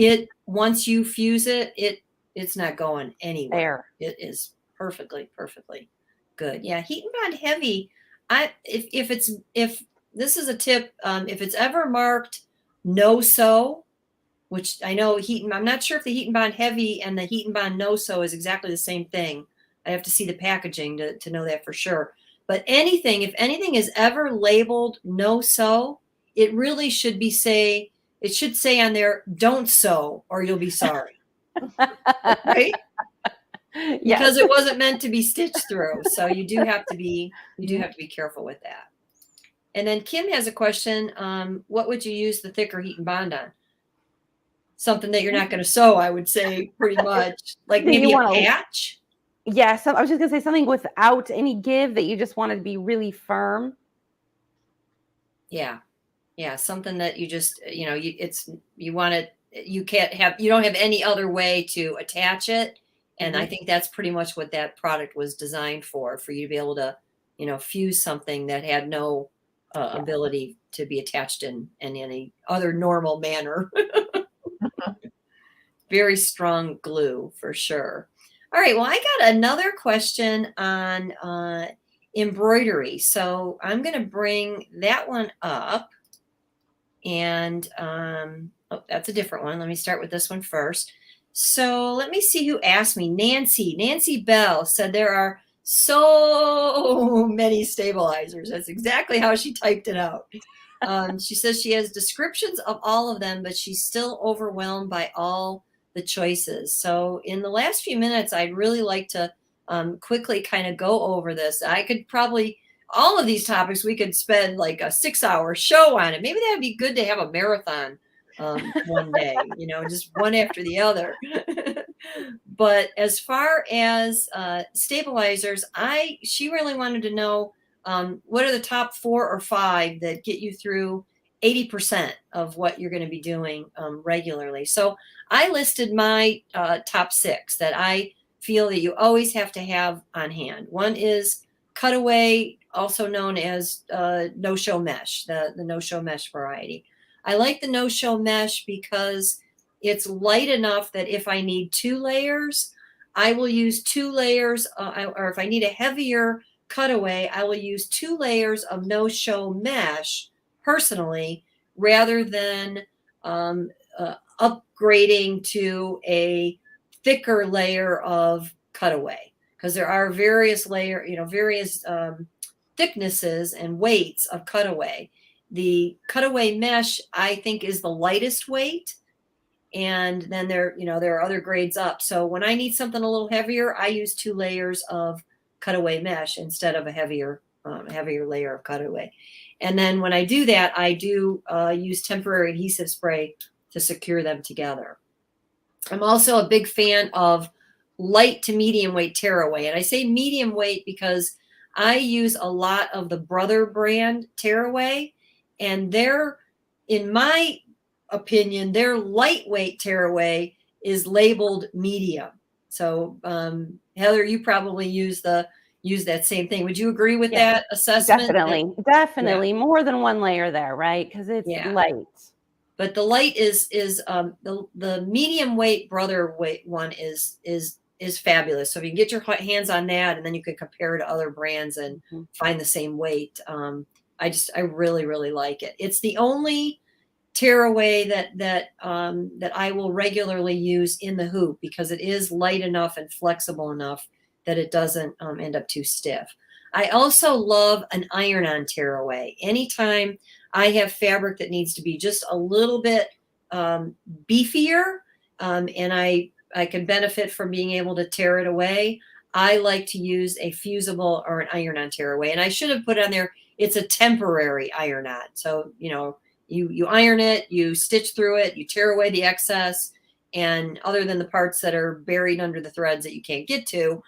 once you fuse it's not going anywhere. It is perfectly good. Yeah, heat and bond heavy. If this is a tip, if it's ever marked no sew, which I know I'm not sure if the heat and bond heavy and the heat and bond no sew is exactly the same thing. I have to see the packaging to know that for sure. But if anything is ever labeled no sew, it really should say on there, don't sew or you'll be sorry. Right? Because it wasn't meant to be stitched through. So you do have to be careful with that. And then Kim has a question. What would you use the thicker heat and bond on? Something that you're not going to sew, I would say, pretty much. Like maybe a patch? Yeah, I was just going to say something without any give that you just wanted to be really firm. Yeah. Yeah, something that you just, you don't have any other way to attach it. And I think that's pretty much what that product was designed for you to be able to, fuse something that had no ability to be attached in any other normal manner. Very strong glue for sure. All right. Well, I got another question on embroidery. So I'm going to bring that one up. And that's a different one. Let me start with this one first. So let me see who asked me. Nancy Bell said there are so many stabilizers. That's exactly how she typed it out. She says she has descriptions of all of them, but she's still overwhelmed by all the choices. So in the last few minutes, I'd really like to quickly kind of go over this. I could probably, all of these topics, we could spend like a 6-hour show on it. Maybe that'd be good to have a marathon one day, just one after the other. But as far as stabilizers, she really wanted to know what are the top 4 or 5 that get you through 80% of what you're going to be doing regularly. So I listed my top 6 that I feel that you always have to have on hand. One is cutaway, also known as no-show mesh, the no-show mesh variety. I like the no-show mesh because it's light enough that if I need 2 layers, I will use 2 layers, or if I need a heavier cutaway, I will use 2 layers of no-show mesh personally, rather than upgrading to a thicker layer of cutaway, because there are various thicknesses and weights of cutaway. The cutaway mesh, I think, is the lightest weight. And then there are other grades up. So when I need something a little heavier, I use 2 layers of cutaway mesh instead of a heavier layer of cutaway. And then when I do that, I do use temporary adhesive spray to secure them together. I'm also a big fan of light to medium weight tearaway. And I say medium weight because I use a lot of the Brother brand tearaway, and in my opinion, their lightweight tearaway is labeled medium. So, Heather, you probably use that same thing. Would you agree with Yeah, that assessment? definitely more than one layer there, right? Because it's Yeah. light. But the light is the medium weight Brother weight one is fabulous. So if you can get your hands on that, and then you can compare to other brands and find the same weight. I really, really like it. It's the only tearaway that I will regularly use in the hoop, because it is light enough and flexible enough that it doesn't end up too stiff. I also love an iron-on tearaway. Anytime I have fabric that needs to be just a little bit beefier, and I can benefit from being able to tear it away, I like to use a fusible or an iron-on tearaway. And I should have put on there, it's a temporary iron-on. So, you iron it, you stitch through it, you tear away the excess, and other than the parts that are buried under the threads that you can't get to,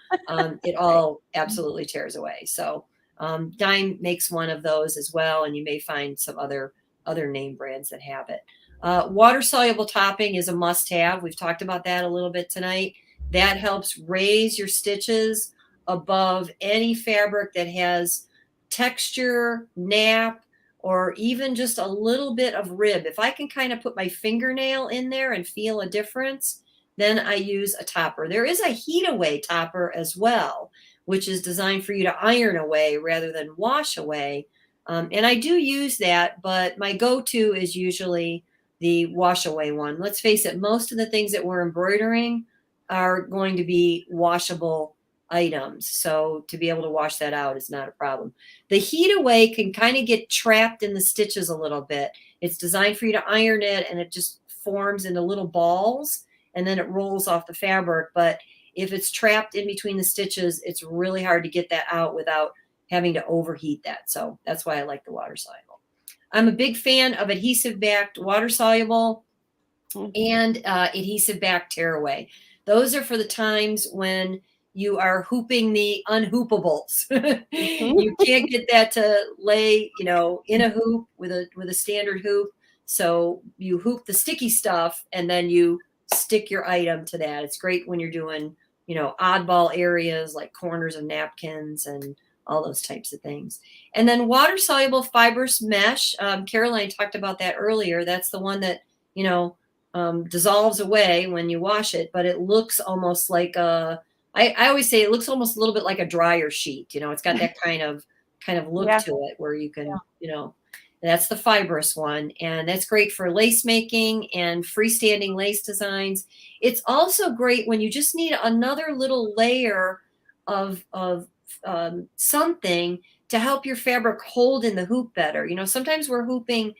it all absolutely tears away. So Dime makes one of those as well, and you may find some other name brands that have it. Water soluble topping is a must-have. We've talked about that a little bit tonight. That helps raise your stitches above any fabric that has texture, nap, or even just a little bit of rib. If I can kind of put my fingernail in there and feel a difference, then I use a topper. There is a heat away topper as well, which is designed for you to iron away rather than wash away. And I do use that, but my go-to is usually the wash away one. Let's face it, most of the things that we're embroidering are going to be washable items. So to be able to wash that out is not a problem. The heat away can kind of get trapped in the stitches a little bit. It's designed for you to iron it, and it just forms into little balls, and then it rolls off the fabric. But if it's trapped in between the stitches, it's really hard to get that out without having to overheat that. So that's why I like the water soluble. I'm a big fan of adhesive backed water soluble and adhesive backed tearaway. Those are for the times when you are hooping the unhoopables. You can't get that to lay, in a hoop with a standard hoop. So you hoop the sticky stuff, and then you stick your item to that. It's great when you're doing, oddball areas like corners of napkins and all those types of things. And then water soluble fibrous mesh. Caroline talked about that earlier. That's the one that, dissolves away when you wash it, but it looks almost like I always say it looks almost a little bit like a dryer sheet. It's got that kind of look to it where you can, that's the fibrous one. And that's great for lace making and freestanding lace designs. It's also great when you just need another little layer of something to help your fabric hold in the hoop better. Sometimes we're hooping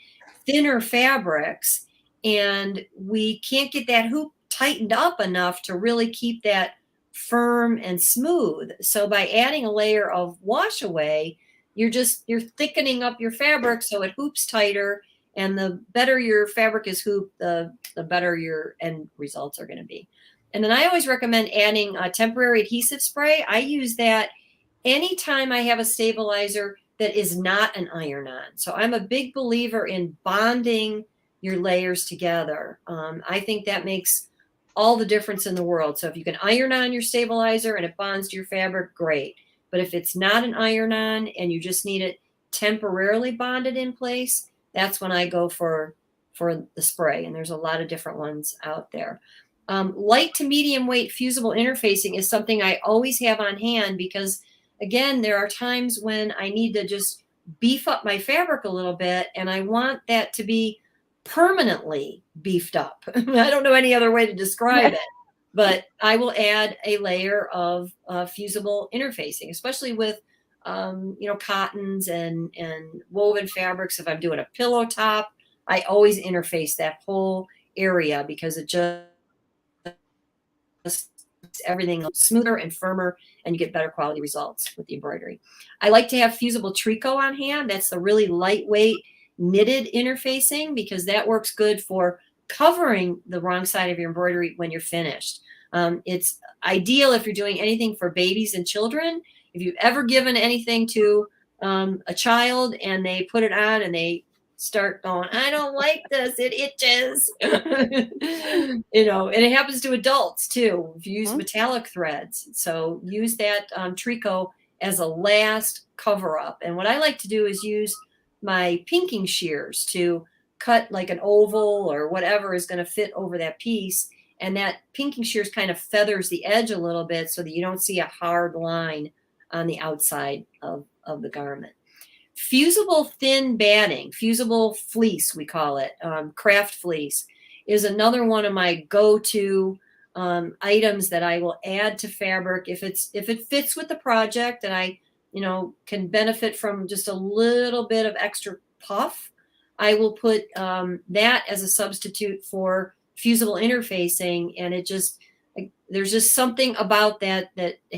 thinner fabrics and we can't get that hoop tightened up enough to really keep that firm and smooth. So by adding a layer of wash away, you're thickening up your fabric so it hoops tighter, and the better your fabric is hooped, the better your end results are going to be. And then I always recommend adding a temporary adhesive spray. I use that anytime I have a stabilizer that is not an iron-on. So I'm a big believer in bonding your layers together. I think that makes all the difference in the world. So if you can iron on your stabilizer and it bonds to your fabric, great. But if it's not an iron-on and you just need it temporarily bonded in place, that's when I go for the spray. And there's a lot of different ones out there. Light to medium weight fusible interfacing is something I always have on hand because, again, there are times when I need to just beef up my fabric a little bit, and I want that to be permanently beefed up. I don't know any other way to describe it, but I will add a layer of fusible interfacing, especially with cottons and woven fabrics. If I'm doing a pillow top, I always interface that whole area because it just everything smoother and firmer, and you get better quality results with the embroidery. I like to have fusible tricot on hand. That's the really lightweight knitted interfacing because that works good for covering the wrong side of your embroidery when you're finished. It's ideal if you're doing anything for babies and children. If you've ever given anything to a child and they put it on and they start going, I don't like this, it itches. You know, and it happens to adults too. If you use metallic threads, so use that tricot as a last cover up. And what I like to do is use my pinking shears to cut like an oval or whatever is going to fit over that piece. And that pinking shears kind of feathers the edge a little bit so that you don't see a hard line on the outside of the garment. Fusible thin batting, fusible fleece, we call it, craft fleece, is another one of my go-to items that I will add to fabric if it fits with the project and I, you know, can benefit from just a little bit of extra puff. I will put that as a substitute for fusible interfacing, and it just, there's just something about that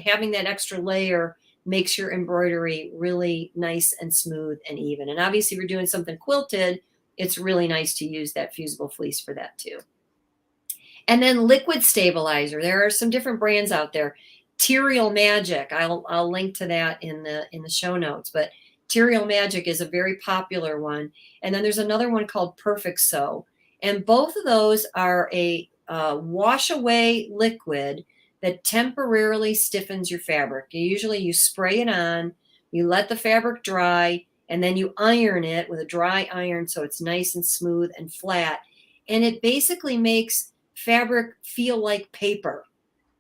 having that extra layer makes your embroidery really nice and smooth and even. And obviously, if you're doing something quilted, it's really nice to use that fusible fleece for that too. And then liquid stabilizer. There are some different brands out there. Terial Magic. I'll link to that in the show notes. But Terial Magic is a very popular one. And then there's another one called Perfect Sew. And both of those are a wash away liquid that temporarily stiffens your fabric. Usually you spray it on, you let the fabric dry, and then you iron it with a dry iron so it's nice and smooth and flat. And it basically makes fabric feel like paper.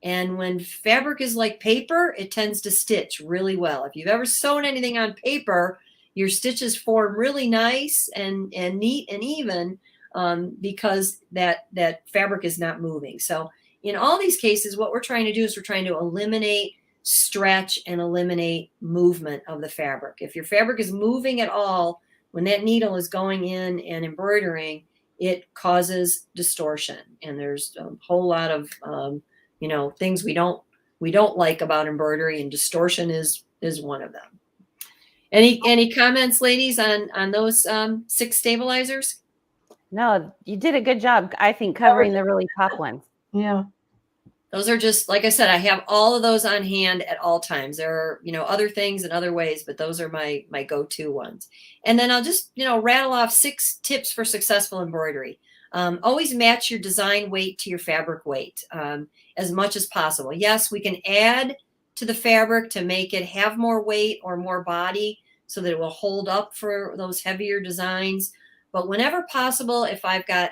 And when fabric is like paper, it tends to stitch really well. If you've ever sewn anything on paper, your stitches form really nice and neat and even because that fabric is not moving. So in all these cases, what we're trying to do is we're trying to eliminate stretch and eliminate movement of the fabric. If your fabric is moving at all, when that needle is going in and embroidering, it causes distortion. And there's a whole lot of things we don't like about embroidery, and distortion is one of them. Any comments, ladies, on those 6 stabilizers? No, you did a good job, I think, covering the really top ones. Yeah. Those are just, like I said, I have all of those on hand at all times. There are, other things and other ways, but those are my go-to ones. And then I'll just, rattle off 6 tips for successful embroidery. Always match your design weight to your fabric weight as much as possible. Yes, we can add to the fabric to make it have more weight or more body so that it will hold up for those heavier designs. But whenever possible, if I've got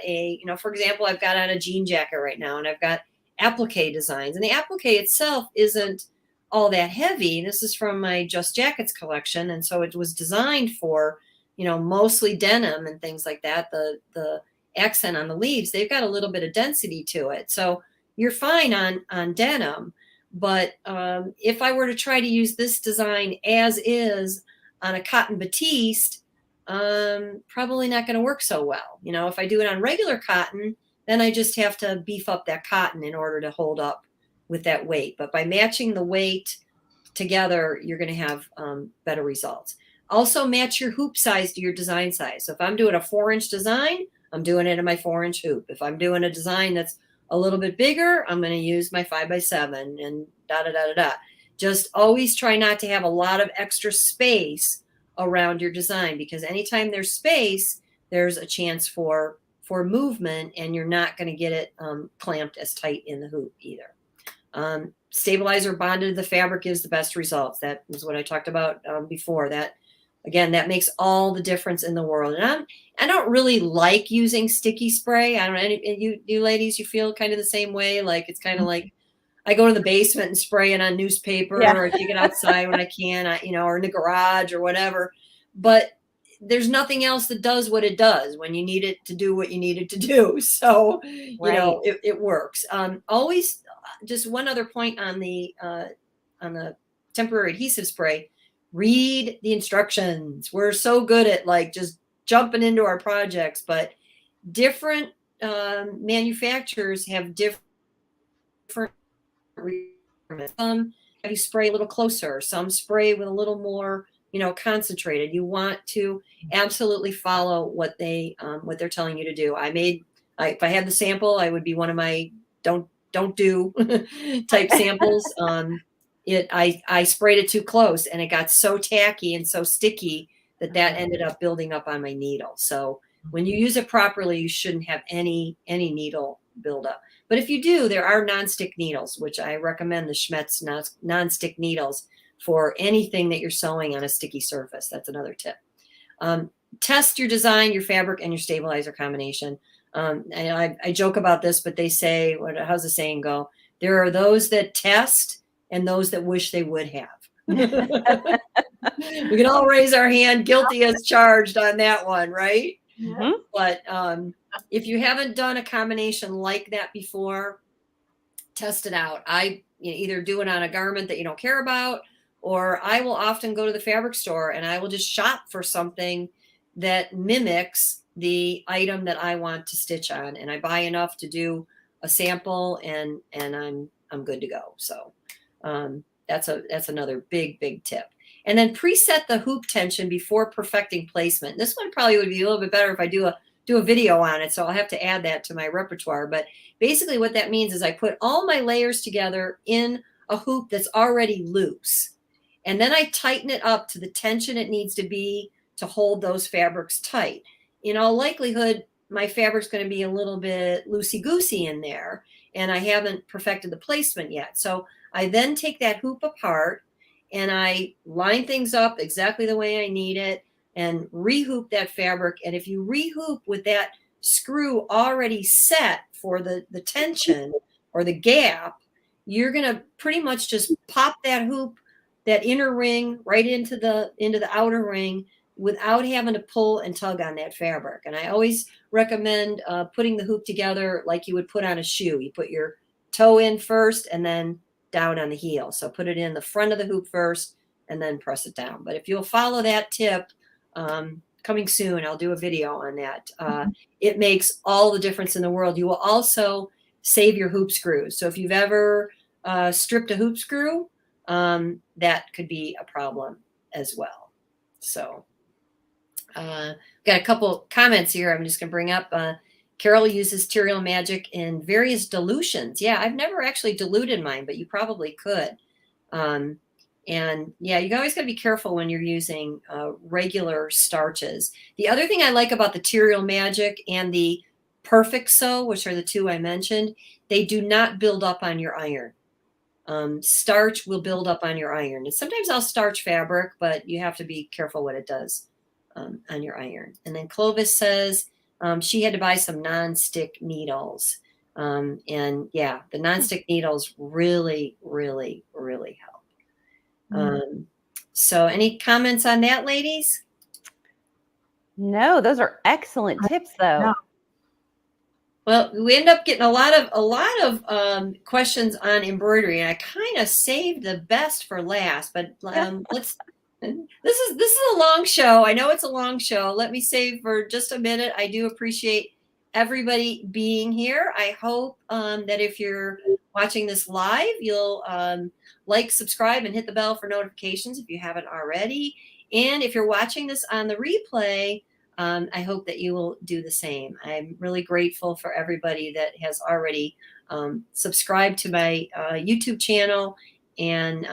for example, I've got on a jean jacket right now and I've got appliqué designs, and the appliqué itself isn't all that heavy. This is from my Just Jackets collection. And so it was designed for, mostly denim and things like that. The accent on the leaves, they've got a little bit of density to it. So you're fine on denim. But if I were to try to use this design as is on a cotton batiste, probably not going to work so well. If I do it on regular cotton, then I just have to beef up that cotton in order to hold up with that weight. But by matching the weight together, you're going to have better results. Also match your hoop size to your design size. So if I'm doing a 4-inch design, I'm doing it in my 4-inch hoop. If I'm doing a design that's a little bit bigger, I'm going to use my 5x7 and da-da-da-da-da. Just always try not to have a lot of extra space around your design, because anytime there's space, there's a chance for movement, and you're not going to get it clamped as tight in the hoop either. Stabilizer bonded to the fabric gives the best results. That is what I talked about before. That, again, that makes all the difference in the world. And I don't really like using sticky spray. I don't know, you ladies, you feel kind of the same way? Like, it's kind of like I go to the basement and spray it on newspaper, or I take it outside when I can, or in the garage or whatever. But there's nothing else that does what it does when you need it to do what you need it to do. So, it works. Always, just one other point on the temporary adhesive spray, read the instructions. We're so good at just jumping into our projects, but different manufacturers have different requirements. Some have you spray a little closer, some spray with a little more concentrated. You want to absolutely follow what they're telling you to do. I made if I had the sample, I would be one of my don't do type samples. I sprayed it too close and it got so tacky and so sticky that ended up building up on my needle. So when you use it properly, you shouldn't have any needle buildup. But if you do, there are nonstick needles, which I recommend the Schmetz nonstick needles for anything that you're sewing on a sticky surface. That's another tip. Test your design, your fabric, and your stabilizer combination. And I joke about this, but they say, how's the saying go? There are those that test and those that wish they would have. We can all raise our hand, guilty as charged on that one, right? Yeah. But if you haven't done a combination like that before, test it out. Either do it on a garment that you don't care about, or I will often go to the fabric store and I will just shop for something that mimics the item that I want to stitch on, and I buy enough to do a sample, and I'm good to go. So that's another big tip. And then preset the hoop tension before perfecting placement. This one probably would be a little bit better if I do a video on it, so I'll have to add that to my repertoire. But basically what that means is I put all my layers together in a hoop that's already loose, and then I tighten it up to the tension it needs to be to hold those fabrics tight. In all likelihood, my fabric's going to be a little bit loosey-goosey in there, and I haven't perfected the placement yet. So I then take that hoop apart and I line things up exactly the way I need it and rehoop that fabric. And if you rehoop with that screw already set for the tension or the gap, you're going to pretty much just pop that hoop, that inner ring, right into the outer ring without having to pull and tug on that fabric. And I always recommend putting the hoop together like you would put on a shoe. You put your toe in first and then down on the heel. So put it in the front of the hoop first and then press it down. But if you'll follow that tip, coming soon, I'll do a video on that. It makes all the difference in the world. You will also save your hoop screws. So if you've ever stripped a hoop screw, that could be a problem as well. So got a couple comments here I'm just going to bring up. Carol uses Material Magic in various dilutions. Yeah, I've never actually diluted mine, but you probably could. And yeah, you always got to be careful when you're using regular starches. The other thing I like about the Material Magic and the Perfect Sew, which are the two I mentioned, they do not build up on your iron. Starch will build up on your iron. And sometimes I'll starch fabric, but you have to be careful what it does on your iron. And then Clovis says she had to buy some non-stick needles. And yeah, the non-stick needles really, really, really help. So any comments on that, ladies? No, those are excellent tips though. No. Well, we end up getting a lot of questions on embroidery, and I kind of saved the best for last. But let's. This is a long show. I know it's a long show. Let me save for just a minute. I do appreciate everybody being here. I hope that if you're watching this live, you'll like, subscribe, and hit the bell for notifications if you haven't already. And if you're watching this on the replay, I hope that you will do the same. I'm really grateful for everybody that has already subscribed to my YouTube channel. And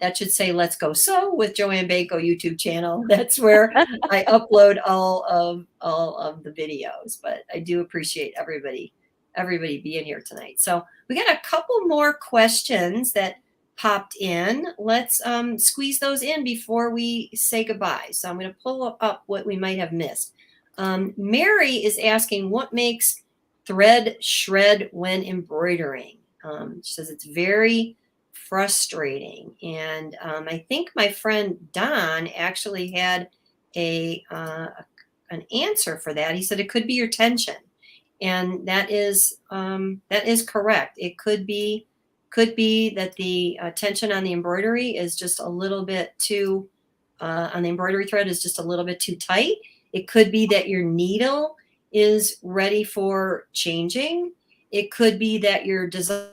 that should say "Let's Go Sew with Joanne Banko" YouTube channel. That's where I upload all of the videos. But I do appreciate everybody being here tonight. So we got a couple more questions that popped in. Let's squeeze those in before we say goodbye. So I'm going to pull up what we might have missed. Mary is asking, what makes thread shred when embroidering? She says it's very frustrating. And I think my friend Don actually had an answer for that. He said it could be your tension. And that is correct. It could be that the tension on the embroidery is just a little bit too, on the embroidery thread is just a little bit too tight. It could be that your needle is ready for changing. It could be that your design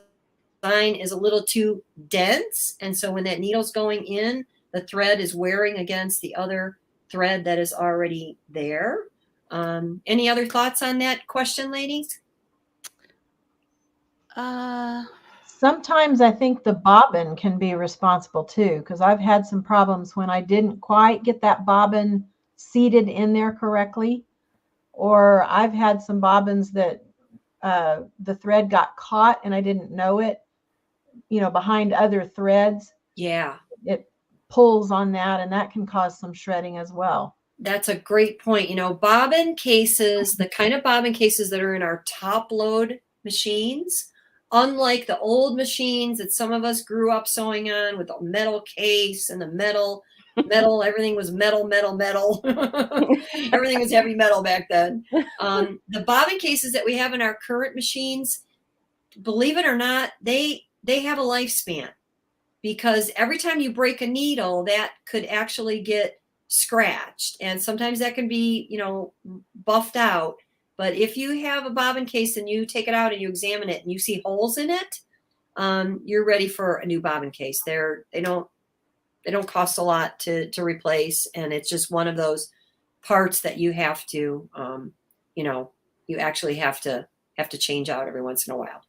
is a little too dense. And so when that needle's going in, the thread is wearing against the other thread that is already there. Any other thoughts on that question, ladies? Sometimes I think the bobbin can be responsible too, because I've had some problems when I didn't quite get that bobbin seated in there correctly, or I've had some bobbins that the thread got caught and I didn't know it, behind other threads. Yeah. It pulls on that, and that can cause some shredding as well. That's a great point. Bobbin cases, the kind of bobbin cases that are in our top load machines, unlike the old machines that some of us grew up sewing on with a metal case and the metal, everything was metal. Everything was heavy metal back then. The bobbin cases that we have in our current machines, believe it or not, they have a lifespan, because every time you break a needle, that could actually get scratched, and sometimes that can be buffed out. But if you have a bobbin case and you take it out and you examine it and you see holes in it, you're ready for a new bobbin case. They don't cost a lot to replace, and it's just one of those parts that you have to you actually have to change out every once in a while.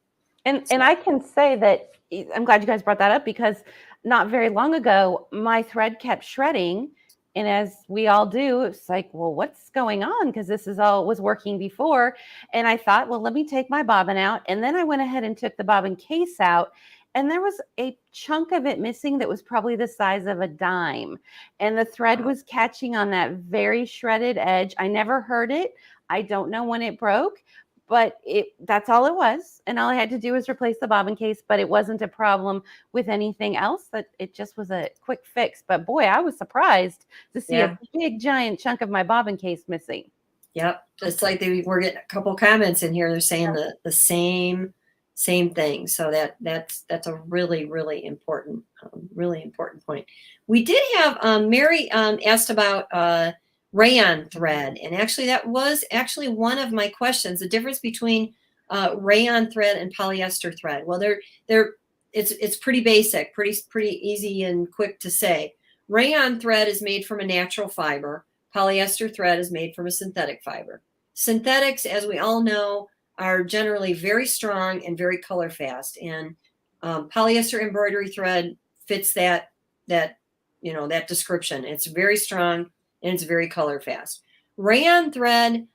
And I can say that I'm glad you guys brought that up, because not very long ago my thread kept shredding. And as we all do, it's like, well, what's going on? Because this is all was working before. And I thought, well, let me take my bobbin out. And then I went ahead and took the bobbin case out. And there was a chunk of it missing that was probably the size of a dime. And the thread was catching on that very shredded edge. I never heard it. I don't know when it broke, but that's all it was. And all I had to do was replace the bobbin case, but it wasn't a problem with anything else. That it just was a quick fix. But boy, I was surprised to see a big giant chunk of my bobbin case missing. Yep. Just like we're getting a couple comments in here. They're saying the same thing. So that's a really, really important point. We did have Mary asked about rayon thread, and actually that was actually one of my questions, the difference between rayon thread and polyester thread. Well, it's pretty basic, pretty easy and quick to say. Rayon thread is made from a natural fiber. Polyester thread is made from a synthetic fiber. Synthetics, as we all know, are generally very strong and very color fast, and polyester embroidery thread fits that description. It's very strong and it's very color fast. Rayon thread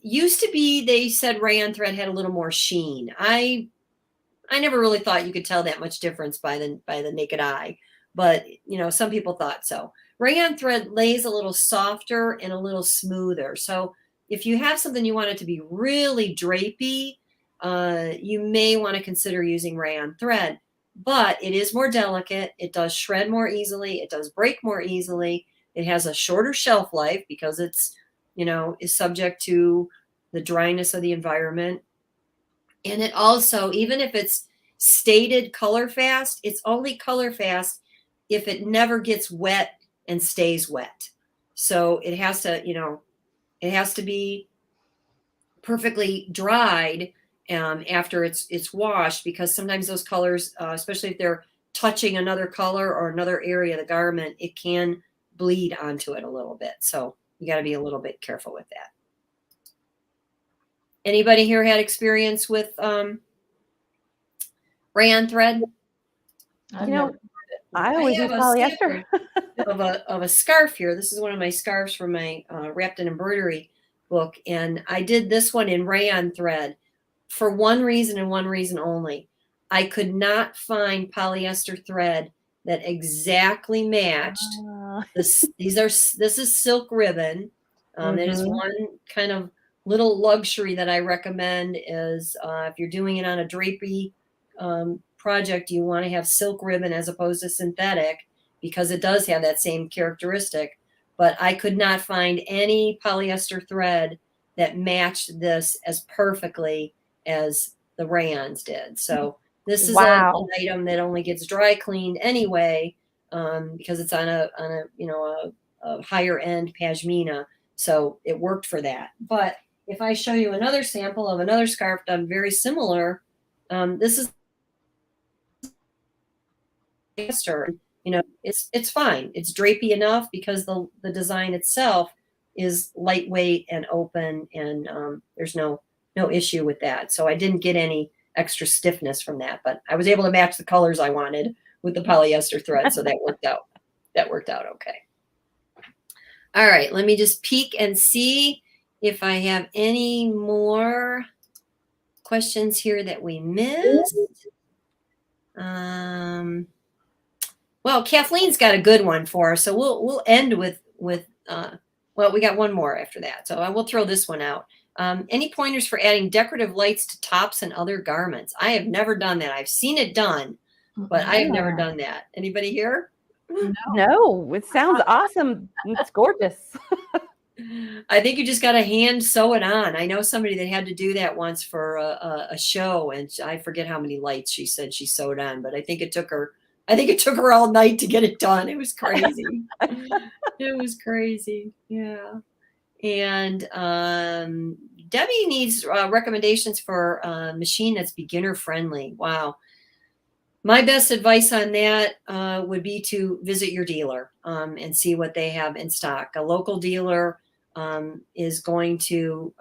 used to be, they said rayon thread had a little more sheen. I never really thought you could tell that much difference by the naked eye, but some people thought so. Rayon thread lays a little softer and a little smoother. So if you have something you want it to be really drapey, you may want to consider using rayon thread, but it is more delicate. It does shred more easily. It does break more easily. It has a shorter shelf life because it's, is subject to the dryness of the environment. And it also, even if it's stated color fast, it's only color fast if it never gets wet and stays wet. So it has to be perfectly dried after it's washed, because sometimes those colors, especially if they're touching another color or another area of the garment, it can bleed onto it a little bit. So you got to be a little bit careful with that. Anybody here had experience with rayon thread? I always use polyester. of a scarf here. This is one of my scarves from my Wrapped in Embroidery book, and I did this one in rayon thread for one reason and one reason only. I could not find polyester thread that exactly matched. This is silk ribbon. It is one kind of little luxury that I recommend is if you're doing it on a drapey project, you want to have silk ribbon as opposed to synthetic, because it does have that same characteristic. But I could not find any polyester thread that matched this as perfectly as the rayons did. So this is an item that only gets dry cleaned anyway, because it's on a higher end pashmina. So it worked for that. But if I show you another sample of another scarf done very similar, this is it's fine. It's drapey enough because the design itself is lightweight and open, and there's no issue with that. So I didn't get any extra stiffness from that, but I was able to match the colors I wanted with the polyester thread. So that worked out. That worked out okay. All right, let me just peek and see if I have any more questions here that we missed. Well, Kathleen's got a good one for us, so we'll end with well, we got one more after that, so I will throw this one out. Any pointers for adding decorative lights to tops and other garments? I have never done that. I've seen it done, but I have never done that. Anybody here? No, it sounds awesome. It's gorgeous. I think you just got to hand sew it on. I know somebody that had to do that once for a show, and I forget how many lights she said she sewed on, but I think it took her all night to get it done. It was crazy. It was crazy. Yeah. And Debbie needs recommendations for a machine that's beginner friendly. Wow. My best advice on that would be to visit your dealer and see what they have in stock. A local dealer is going to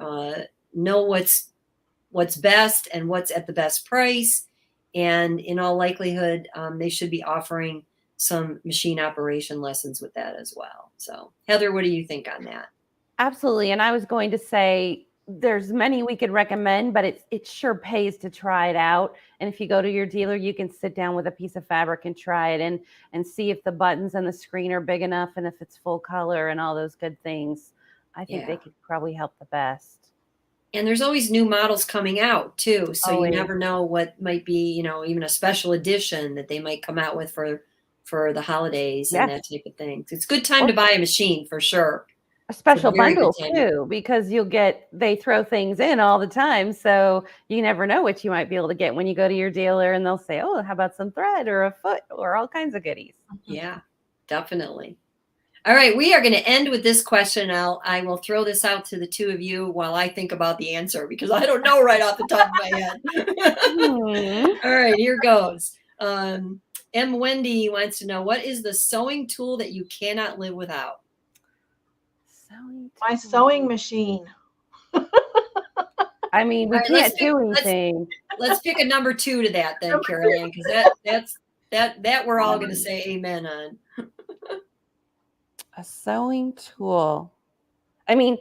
know what's best and what's at the best price. And in all likelihood, they should be offering some machine operation lessons with that as well. So Heather, what do you think on that? Absolutely. And I was going to say there's many we could recommend, but it sure pays to try it out. And if you go to your dealer, you can sit down with a piece of fabric and try it and see if the buttons and the screen are big enough and if it's full color and all those good things. I think they could probably help the best. And there's always new models coming out too. So Always. You never know what might be, even a special edition that they might come out with for the holidays and that type of thing. It's a good time to buy a machine for sure. A special bundle too, because they throw things in all the time. So you never know what you might be able to get when you go to your dealer and they'll say, oh, how about some thread or a foot or all kinds of goodies. Yeah, definitely. All right, we are going to end with this question. I will throw this out to the two of you while I think about the answer because I don't know right off the top of my head. All right, here goes. M. Wendy wants to know, what is the sewing tool that you cannot live without? My sewing machine. I mean, we can't do anything. Let's pick a number 2 to that then, Carol-Ann, because that we're all going to say amen on. A sewing tool. I mean,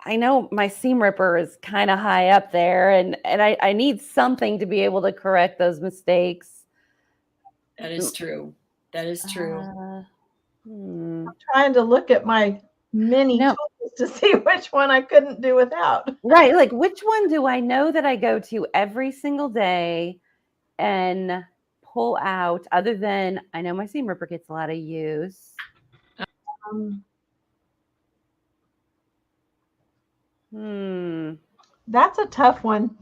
I know my seam ripper is kind of high up there, and I need something to be able to correct those mistakes. That is true. That is true. I'm trying to look at my many tools to see which one I couldn't do without. Right. Like, which one do I know that I go to every single day and pull out, other than I know my seam ripper gets a lot of use. That's a tough one.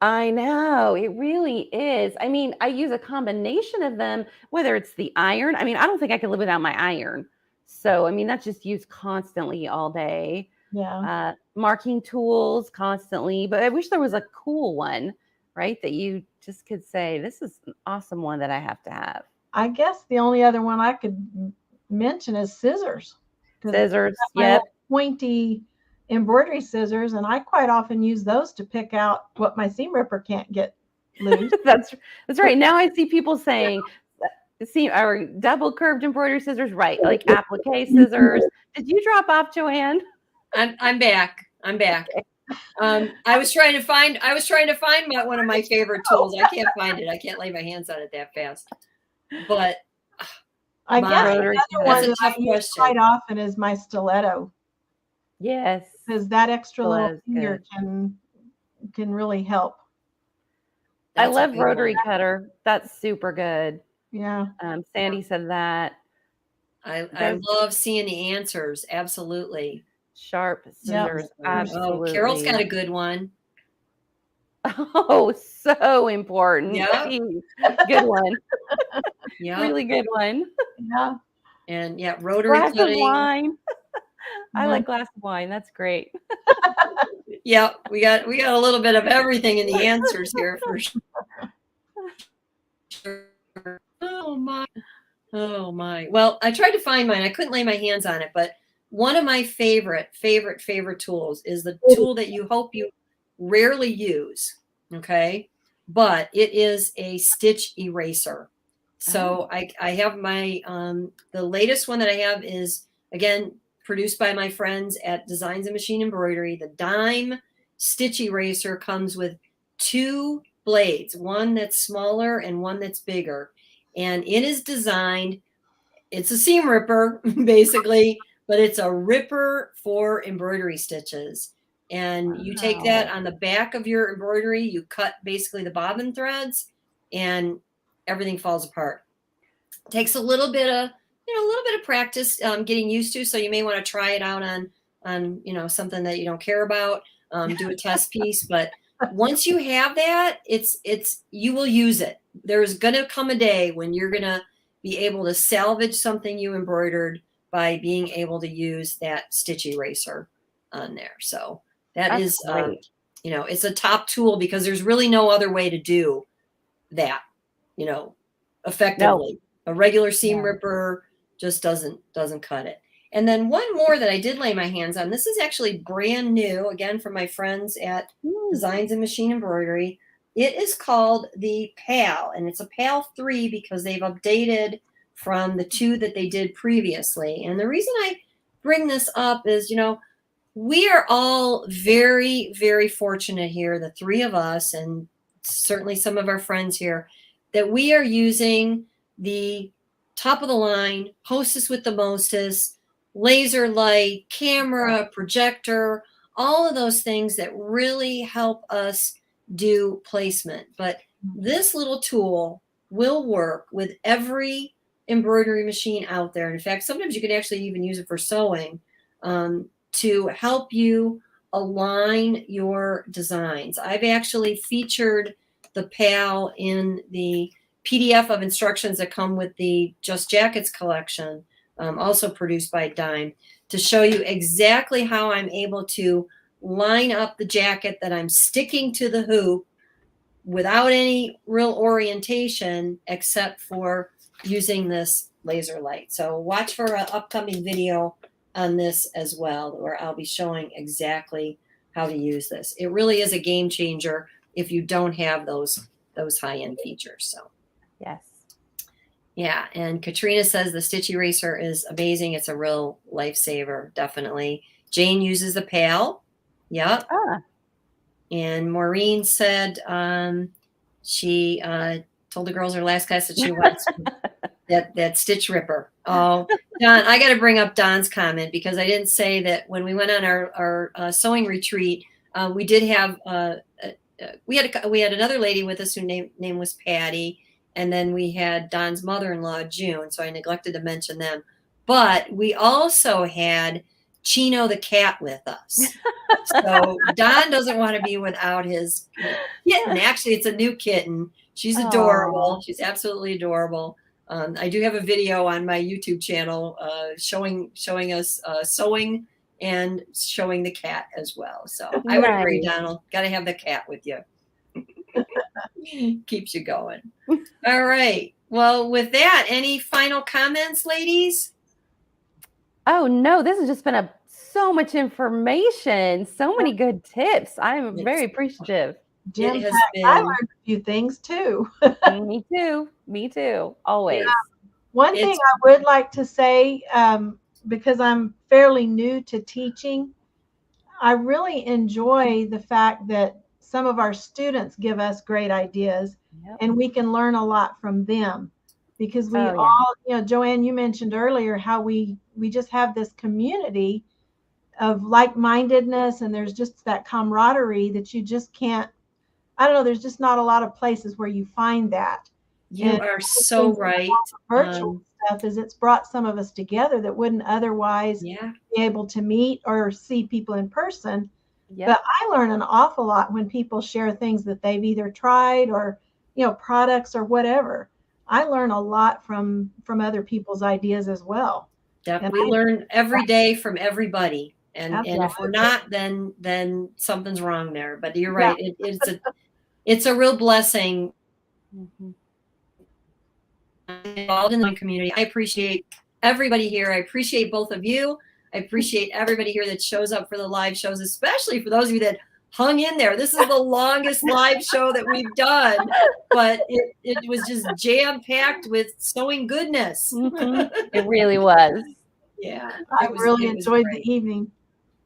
I know, it really is. I mean, I use a combination of them, whether it's the iron. I mean, I don't think I could live without my iron. So, I mean, that's just used constantly all day. Yeah. Marking tools constantly. But I wish there was a cool one, right? That you just could say, this is an awesome one that I have to have. I guess the only other one I could mention is scissors. Scissors, yep. Pointy embroidery scissors, and I quite often use those to pick out what my seam ripper can't get loose. That's right. Now I see people saying or double curved embroidery scissors, right? Like appliqué scissors. Did you drop off, Joanne? I'm back. I was trying to find one of my favorite tools. I can't find it. I can't lay my hands on it that fast. But I guess another one that's a tough question. Quite often is my stiletto. Yes, because that extra little finger can really help. I love rotary cutter. That's super good. Yeah. Sandy said that. I love seeing the answers. Absolutely. Sharp scissors. Yep. Absolutely. Oh, Carol's got a good one. Oh, so important. Yeah. Good one. Yeah. Really good one. Yeah. And rotary glass cutting. Of wine. I like glass of wine. That's great. Yeah, we got a little bit of everything in the answers here for sure. Oh my. Well, I tried to find mine. I couldn't lay my hands on it, but one of my favorite tools is the tool that you hope you rarely use, Okay. But it is a stitch eraser. So I have my, the latest one that I have is, again, produced by my friends at Designs and Machine Embroidery. The dime stitch eraser comes with 2 blades, one that's smaller and one that's bigger. And it is designed, it's a seam ripper basically, but it's a ripper for embroidery stitches. And you take that on the back of your embroidery, you cut basically the bobbin threads, and everything falls apart. It takes a little bit of, a little bit of practice getting used to. So you may want to try it out on something that you don't care about. Do a test piece, but once you have that, you will use it. There's going to come a day when you're going to be able to salvage something you embroidered by being able to use that stitch eraser on there. So that is, it's a top tool because there's really no other way to do that, effectively. No. A regular seam ripper just doesn't cut it. And then one more that I did lay my hands on. This is actually brand new, again, from my friends at Designs and Machine Embroidery. It is called the PAL, and it's a PAL 3 because they've updated from the 2 that they did previously. And the reason I bring this up is, we are all very, very fortunate here, the 3 of us, and certainly some of our friends here, that we are using the top of the line, hostess with the mostest, laser light, camera, projector, all of those things that really help us do placement. But this little tool will work with every embroidery machine out there. In fact, sometimes you can actually even use it for sewing to help you align your designs. I've actually featured the PAL in the PDF of instructions that come with the Just Jackets collection, also produced by Dime, to show you exactly how I'm able to line up the jacket that I'm sticking to the hoop without any real orientation except for using this laser light. So watch for an upcoming video on this as well, where I'll be showing exactly how to use this. It really is a game changer if you don't have those high-end features. So yes. Yeah, and Katrina says the stitch eraser is amazing. It's a real lifesaver, definitely. Jane uses the PAL. Yep. And Maureen said she told the girls her last class that she wants that stitch ripper. Oh, Don, I got to bring up Don's comment because I didn't say that when we went on our sewing retreat, we did have we had another lady with us whose name was Patty, and then we had Don's mother-in-law, June. So I neglected to mention them. But we also had Chino the cat with us. So Don doesn't want to be without his kitten. Actually, it's a new kitten. She's adorable. Aww. She's absolutely adorable. I do have a video on my YouTube channel showing us sewing and showing the cat as well. So I would agree, Donald. Got to have the cat with you. Keeps you going. All right. Well, with that, any final comments, ladies? Oh, no, this has just been so much information, so many good tips. I'm very appreciative. It has been. I learned a few things too. Me too. Me too. Always. One thing I would like to say, because I'm fairly new to teaching, I really enjoy the fact that some of our students give us great ideas, and we can learn a lot from them. Because we all, Joanne, you mentioned earlier how we just have this community of like-mindedness, and there's just that camaraderie that you just can't, I don't know, there's just not a lot of places where you find that. You are so right. Virtual stuff is it's brought some of us together that wouldn't otherwise be able to meet or see people in person. But I learn an awful lot when people share things that they've either tried or, products or whatever. I learn a lot from other people's ideas as well. We learn every day from everybody. And if we're not, then something's wrong there. But you're right. It's a real blessing. Involved in the community. I appreciate everybody here. I appreciate both of you. I appreciate everybody here that shows up for the live shows, especially for those of you that hung in there. This is the longest live show that we've done, but it was just jam-packed with sewing goodness. It really was. Yeah. I really it was enjoyed great. the evening.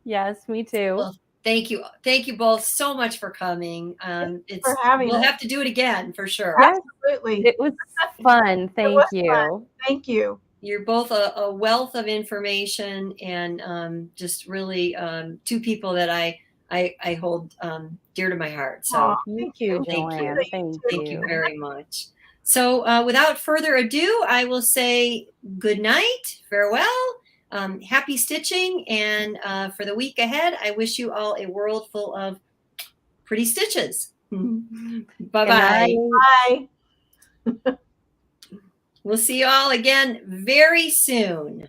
Yes, me too. Well, thank you. Thank you both so much for coming. For having We'll us. have to do it again for sure. Yes, Absolutely. it was fun. Thank was you. Thank you. You're both a wealth of information, and just really two people that I hold dear to my heart. So Aw, You thank too, you. Thank you. Joanne. Thank thank you you. very much. So without further ado, I will say good night, farewell, happy stitching, and for the week ahead, I wish you all a world full of pretty stitches. Bye-bye. Bye. We'll see you all again very soon.